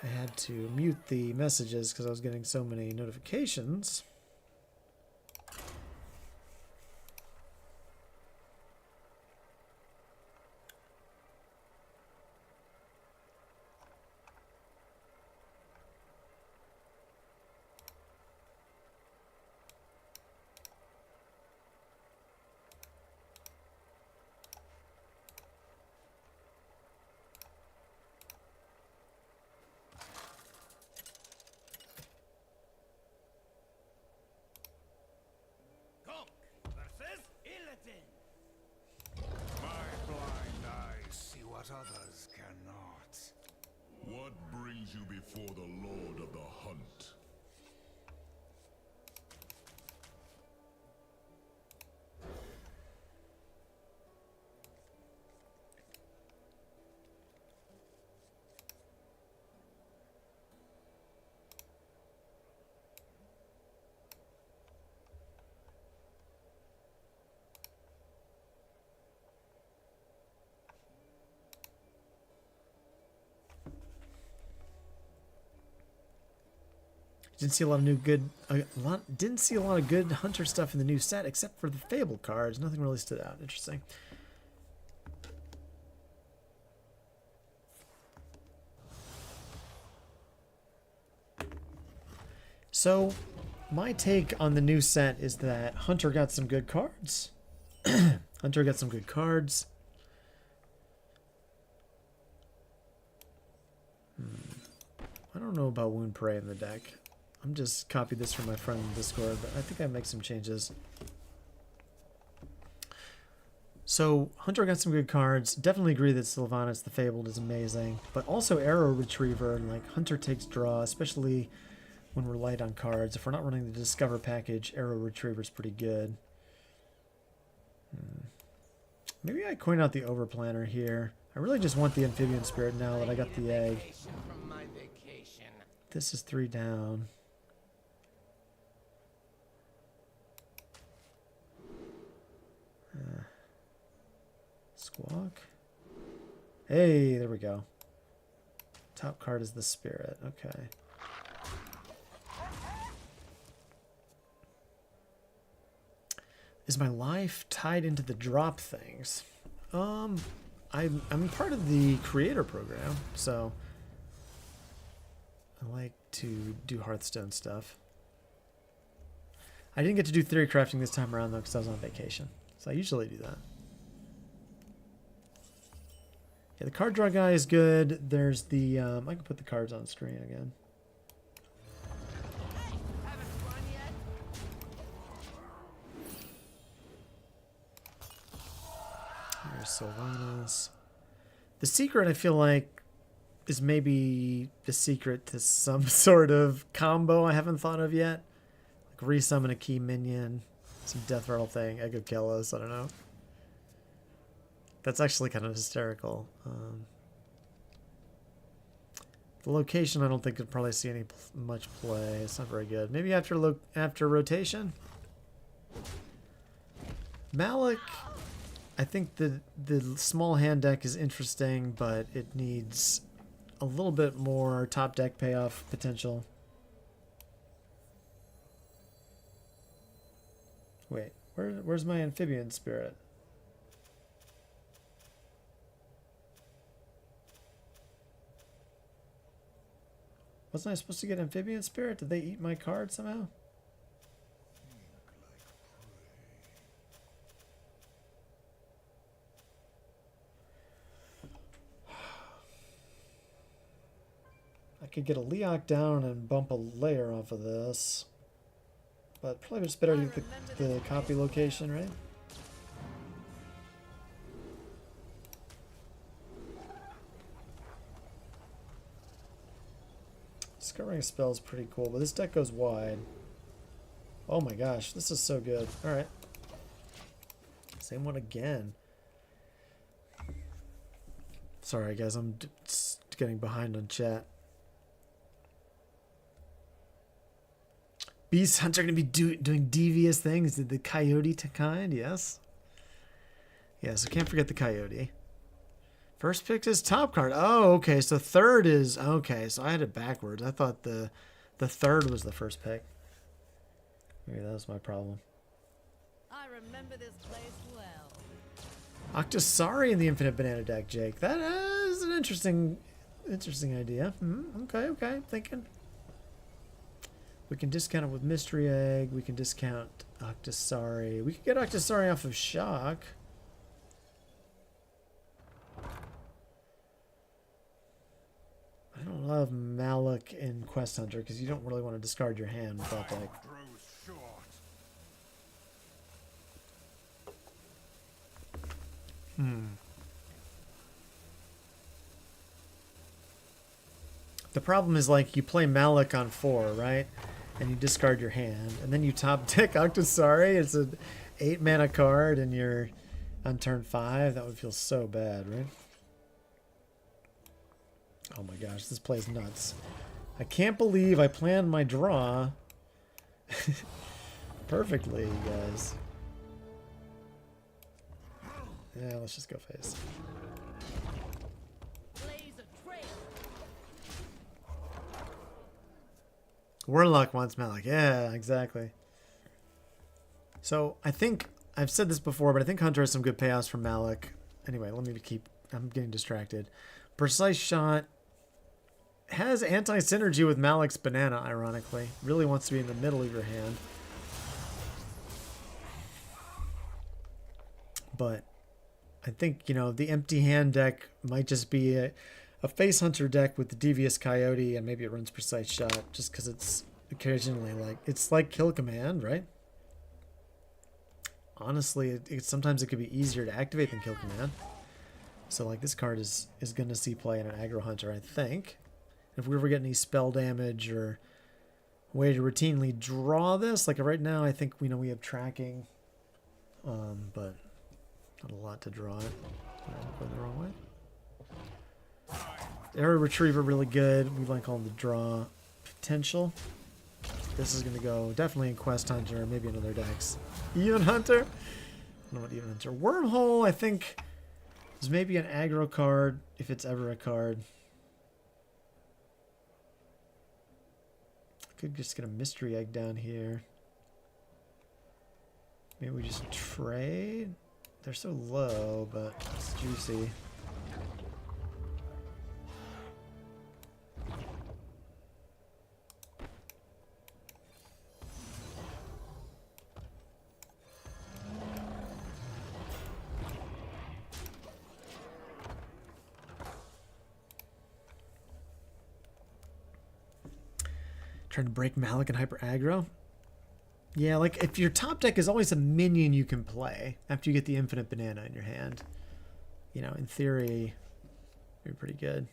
I had to mute the messages because I was getting so many notifications. Others cannot. What brings you before the Lord of the Hunt? Didn't see a lot of new good. Didn't see a lot of good hunter stuff in the new set, except for the Fable cards. Nothing really stood out. Interesting. So, my take on the new set is that Hunter got some good cards. Hunter got some good cards. I don't know about Wound Prey in the deck. I'm just copied this from my friend in Discord, but I think I make some changes. So Hunter got some good cards. Definitely agree that Sylvanas the Fabled is amazing, but also Arrow Retriever and like Hunter takes draw, especially when we're light on cards. If we're not running the Discover package, Arrow Retriever is pretty good. Maybe I coin out the Overplanner here. I really just want the Amphibian Spirit now that I got the egg. From my vacation. This is 3 down. Squawk. Hey, there we go. Top card is the Spirit. Okay. Is my life tied into the drop things? I'm part of the creator program, so I like to do Hearthstone stuff. I didn't get to do theory crafting this time around though because I was on vacation, so I usually do that. Yeah, the card draw guy is good. There's the I can put the cards on screen again. There's Sylvanas. The secret, I feel like, is maybe the secret to some sort of combo I haven't thought of yet. Like resummon a key minion, some death rattle thing, Egg of Kelos, I don't know. That's actually kind of hysterical. The location, I don't think could probably see any much play. It's not very good. Maybe after rotation. Malik, I think the small hand deck is interesting, but it needs a little bit more top deck payoff potential. Wait, where's my Amphibian Spirit? Wasn't I supposed to get Amphibian Spirit? Did they eat my card somehow? I could get a Leok down and bump a layer off of this. But probably just better to get the copy location, right? Discovering a spell is pretty cool, but this deck goes wide. Oh my gosh, this is so good. Alright. Same one again. Sorry guys, I'm getting behind on chat. Beast Hunter going to be doing devious things. Did the Coyote to kind? Yes. Yes, I can't forget the Coyote. First pick is top card. Oh, okay. So third is... Okay, so I had it backwards. I thought the third was the first pick. Maybe that was my problem. I remember this place well. Octosari in the Infinite Banana deck, Jake. That is an interesting idea. Okay, I'm thinking. We can discount it with Mystery Egg. We can discount Octosari. We could get Octosari off of Shock. I don't love Malik in Quest Hunter because you don't really want to discard your hand with that deck. The problem is, like, you play Malik on 4, right? And you discard your hand. And then you top deck Octosari. It's an 8 mana card and you're on turn 5. That would feel so bad, right? Oh my gosh, this plays nuts. I can't believe I planned my draw perfectly, you guys. Yeah, let's just go face. Warlock wants Malik. Yeah, exactly. So I think I've said this before, but I think Hunter has some good payoffs from Malik. Anyway, let me keep... I'm getting distracted. Precise Shot has anti-synergy with Malik's Banana, ironically. Really wants to be in the middle of your hand. but I think, you know, the empty hand deck might just be a face hunter deck with the devious coyote, and maybe it runs precise shot just because it's occasionally like, it's like kill command, right? Honestly, sometimes it could be easier to activate than kill command. So like this card is going to see play in an aggro hunter, I think. If we ever get any spell damage or way to routinely draw this, like right now, I think we know we have tracking, but not a lot to draw it. Going the wrong way. Arrow Retriever really good. We like all the draw potential. This is going to go definitely in Quest Hunter, maybe in other decks. Even Hunter? I don't know what Even Hunter. Wormhole, I think, is maybe an aggro card, if it's ever a card. Could just get a Mystery Egg down here. Maybe we just trade? They're so low, but it's juicy. Trying to break Malik and Hyper Aggro. Yeah, like if your top deck is always a minion you can play after you get the infinite banana in your hand, you know, in theory, you're pretty good.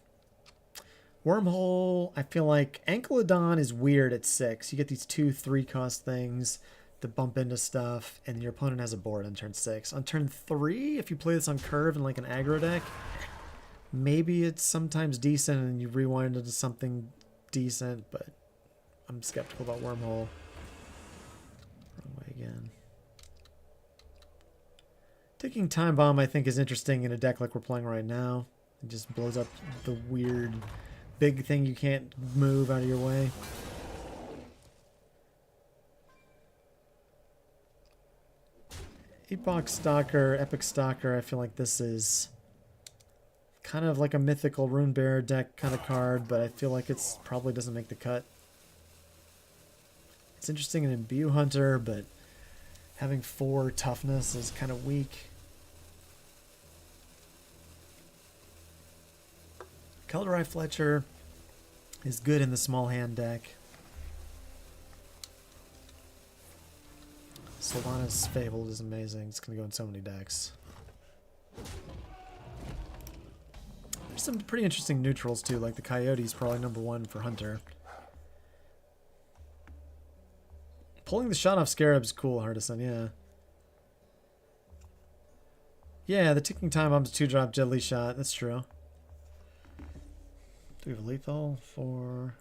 Wormhole, I feel like Ankylodon is weird at 6. You get these 2/3 cost things to bump into stuff, and your opponent has a board on turn 6. On turn 3, if you play this on curve in like an aggro deck, maybe it's sometimes decent and you rewind into something decent, but I'm skeptical about Wormhole. Wrong way again. Ticking Time Bomb, I think, is interesting in a deck like we're playing right now. It just blows up the weird big thing you can't move out of your way. Epoch Stalker, Epic Stalker, I feel like this is kind of like a mythical Rune Bearer deck kind of card, but I feel like it's probably doesn't make the cut. It's interesting in Imbue Hunter, but having 4 toughness is kind of weak. Keldrai Fletcher is good in the small hand deck. Sylvanas Fabled is amazing. It's going to go in so many decks. There's some pretty interesting neutrals too, like the Coyote's probably #1 for Hunter. Pulling the shot off Scarab's cool, Hardison, yeah. Yeah, the Ticking Time Bomb's a 2-drop Deadly Shot, that's true. Do we have lethal? 4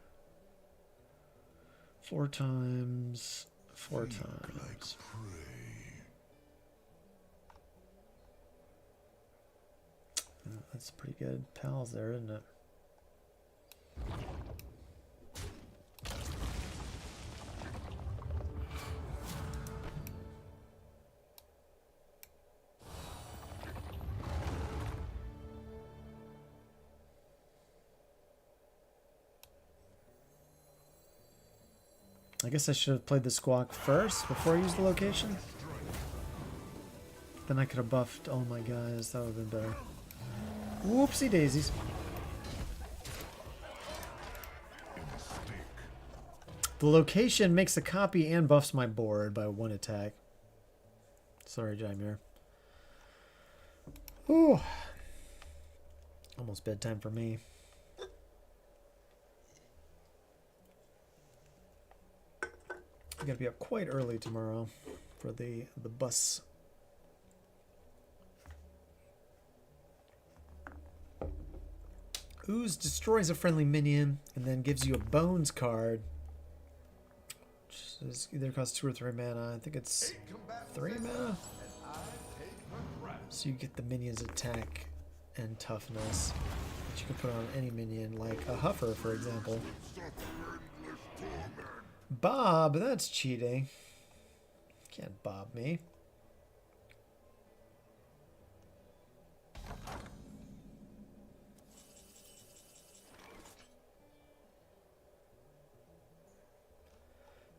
times. 4 times. That's pretty good pals there, isn't it? I guess I should have played the Squawk first before I used the location. Then I could have buffed all my guys. That would have been better. Whoopsie daisies. The location makes a copy and buffs my board by 1 attack. Sorry, Jaimir. Ooh. Almost bedtime for me. I gotta be up quite early tomorrow for the bus. Ooze destroys a friendly minion and then gives you a bones card. Which is either costs 2 or 3 mana. I think it's 3 mana. So you get the minion's attack and toughness, which you can put on any minion, like a Huffer, for example. Bob, that's cheating. Can't bob me.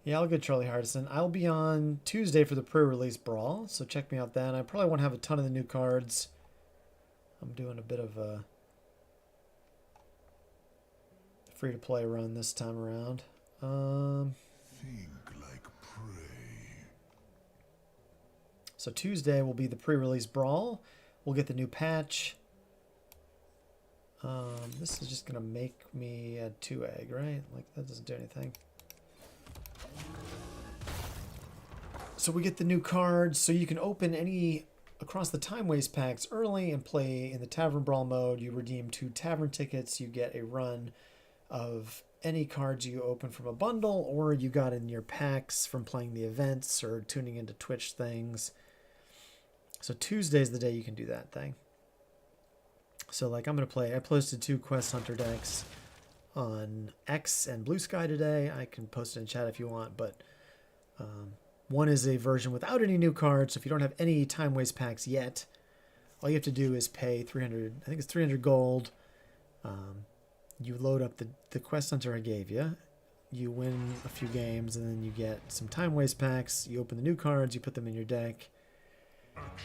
Yeah, I'll get Charlie Hardison. I'll be on Tuesday for the pre-release brawl, so check me out then. I probably won't have a ton of the new cards. I'm doing a bit of a free-to-play run this time around. Think like prey. So Tuesday will be the pre-release brawl. We'll get the new patch. This is just gonna make me a 2-egg, right? Like that doesn't do anything. So we get the new cards, so you can open any across the Timeways packs early and play in the Tavern Brawl mode. You redeem 2 tavern tickets. You get a run of any cards you open from a bundle or you got in your packs from playing the events or tuning into Twitch things. So Tuesday's the day you can do that thing. So like I'm going to play, I posted 2 Quest Hunter decks on X and Blue Sky today. I can post it in chat if you want, but one is a version without any new cards. So if you don't have any Timeways packs yet, all you have to do is pay 300, I think it's 300 gold. You load up the Quest Hunter I gave you. You win a few games, and then you get some Timeways packs. You open the new cards, you put them in your deck.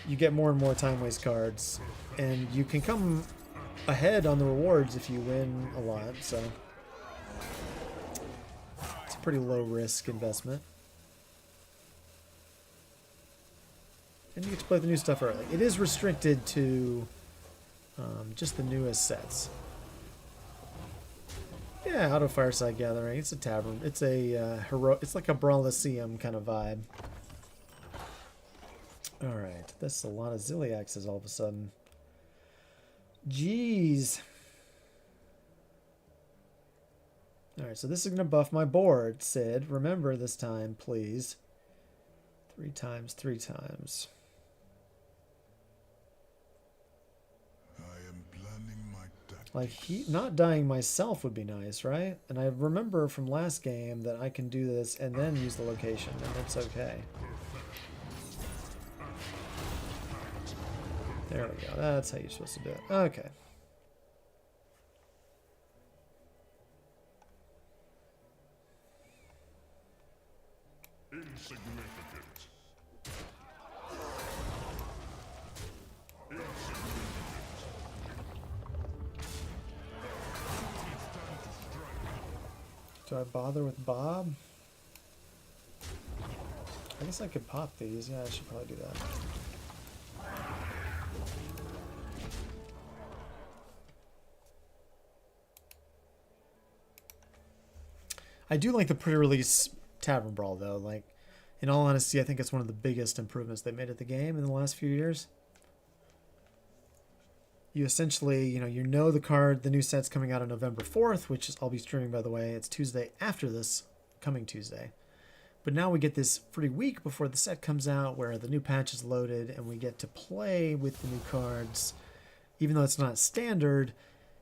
You get more and more Timeways cards, and you can come ahead on the rewards if you win a lot, so it's a pretty low risk investment. And you get to play the new stuff early. It is restricted to just the newest sets. Yeah, Auto Fireside Gathering. It's a tavern. It's a it's like a Brawliseum kind of vibe. All right, that's a lot of Ziliaxes all of a sudden. Jeez. All right, so this is gonna buff my board, Sid. Remember this time, please. 3 times, 3 times. Like, not dying myself would be nice, right? And I remember from last game that I can do this and then use the location, and it's okay. There we go. That's how you're supposed to do it. Okay. Insignificant. Do I bother with Bob? I guess I could pop these. Yeah, I should probably do that. I do like the pre-release Tavern Brawl, though. Like, in all honesty, I think it's one of the biggest improvements they made at the game in the last few years. You essentially, you know the card, the new set's coming out on November 4th, which is, I'll be streaming, by the way. It's Tuesday after this, coming Tuesday. But now we get this free week before the set comes out where the new patch is loaded and we get to play with the new cards. Even though it's not standard,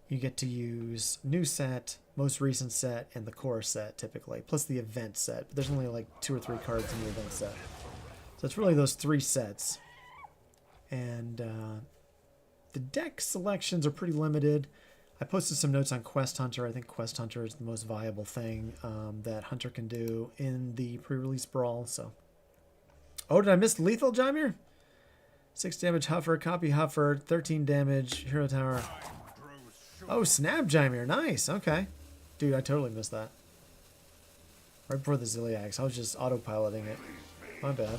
you get to use new set, most recent set, and the core set typically, plus the event set. But there's only like 2 or 3 cards in the event set. So it's really those 3 sets. And the deck selections are pretty limited. I posted some notes on Quest Hunter. I think Quest Hunter is the most viable thing that Hunter can do in the pre-release brawl. So, oh, did I miss lethal, Jaimir? 6 damage Huffer, copy Huffer, 13 damage Hero Tower. Oh, snap, Jaimir. Nice. Okay. Dude, I totally missed that. Right before the Ziliax. I was just autopiloting it. My bad.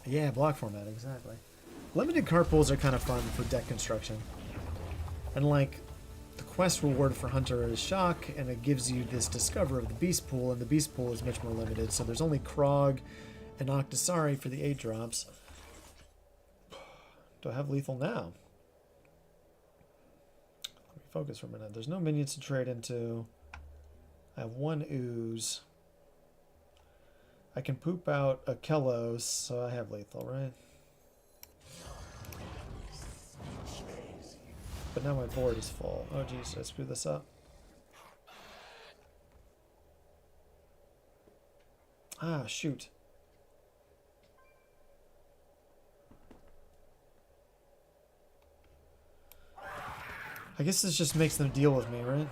Yeah, block format, exactly. Limited card pools are kind of fun for deck construction. And like, the quest reward for Hunter is Shock, and it gives you this Discover of the Beast Pool, and the Beast Pool is much more limited, so there's only Krog and Octosari for the 8 drops. Do I have lethal now? Let me focus for a minute. There's no minions to trade into. I have 1 ooze. I can poop out a Kelos, so I have lethal, right? But now my board is full. Oh geez, did I screw this up? Ah, shoot. I guess this just makes them deal with me, right?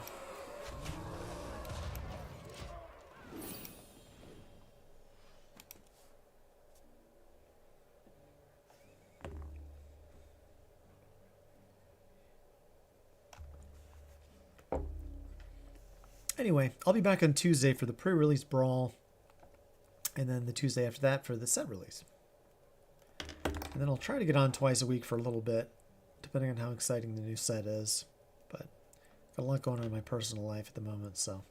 Anyway, I'll be back on Tuesday for the pre-release brawl, and then the Tuesday after that for the set release. And then I'll try to get on twice a week for a little bit, depending on how exciting the new set is. But got a lot going on in my personal life at the moment, so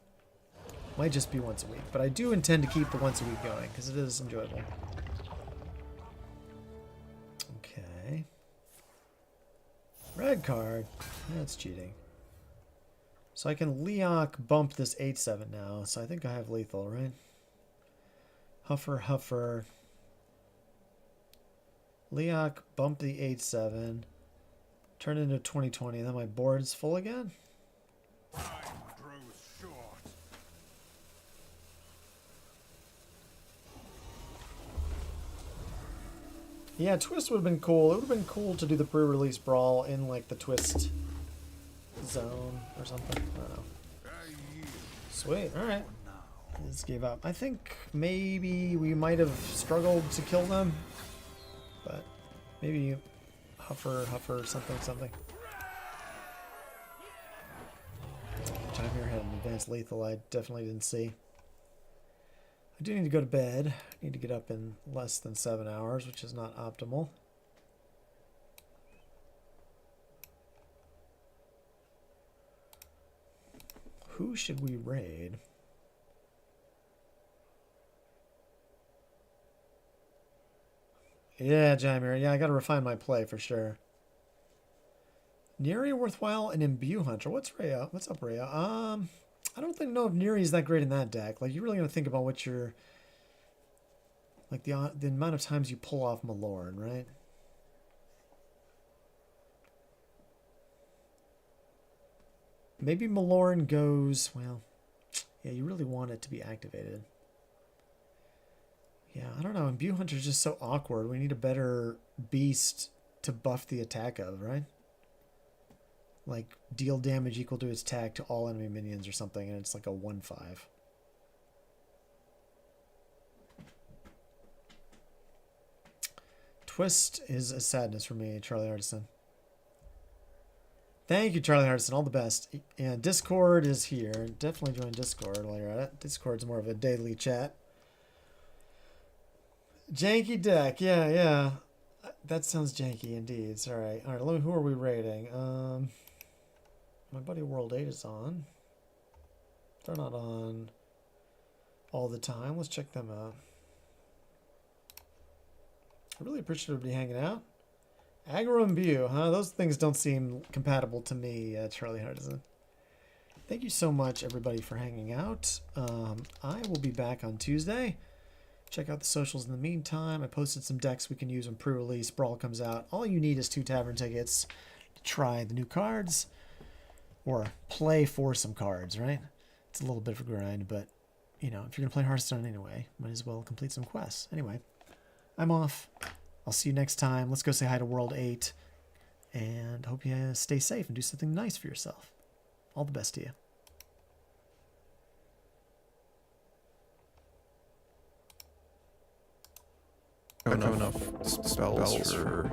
might just be once a week. But I do intend to keep the once a week going because it is enjoyable. Okay. Red card. That's cheating. So I can Leok bump this 8/7 now. So I think I have lethal, right? Huffer, Huffer. Leok bump the 8/7. Turn it into 2020. Then my board's full again. Time grows short. Yeah, Twist would have been cool. It would have been cool to do the pre-release brawl in like the Twist zone or something. I don't know. Sweet. All right. I just gave up. I think maybe we might have struggled to kill them, but maybe Huffer, Huffer, something, something. Time here had an advanced lethal I definitely didn't see. I do need to go to bed. I need to get up in less than 7 hours, which is not optimal. Who should we raid? Yeah, Jaimir. Yeah, I gotta refine my play for sure. Neri worthwhile and Imbue Hunter. What's Rhea? What's up, Rhea? I don't think know if Neri's that great in that deck. Like, you're really gonna think about what you're like the amount of times you pull off Malorn, right? Maybe Malorn goes, well, yeah, you really want it to be activated. Yeah, I don't know. Imbue Hunter's just so awkward. We need a better beast to buff the attack of, right? Like, deal damage equal to its attack to all enemy minions or something, and it's like a 1/5. Twist is a sadness for me, Charlie Artisan. Thank you, Charlie Artisan. All the best. Yeah, Discord is here. Definitely join Discord while you're at it. Discord's more of a daily chat. Janky deck. Yeah, yeah. That sounds janky indeed. It's alright. Alright, let me, who are we rating? My buddy World 8 is on. They're not on all the time. Let's check them out. I really appreciate everybody hanging out. Aggro and Imbue, huh? Those things don't seem compatible to me, Charlie Hardison. Thank you so much, everybody, for hanging out. I will be back on Tuesday. Check out the socials in the meantime. I posted some decks we can use when pre-release Brawl comes out. All you need is 2 tavern tickets to try the new cards or play for some cards, right? It's a little bit of a grind, but, you know, if you're going to play Hearthstone anyway, might as well complete some quests. Anyway, I'm off. I'll see you next time. Let's go say hi to World 8, and hope you stay safe and do something nice for yourself. All the best to you. I don't have enough spells for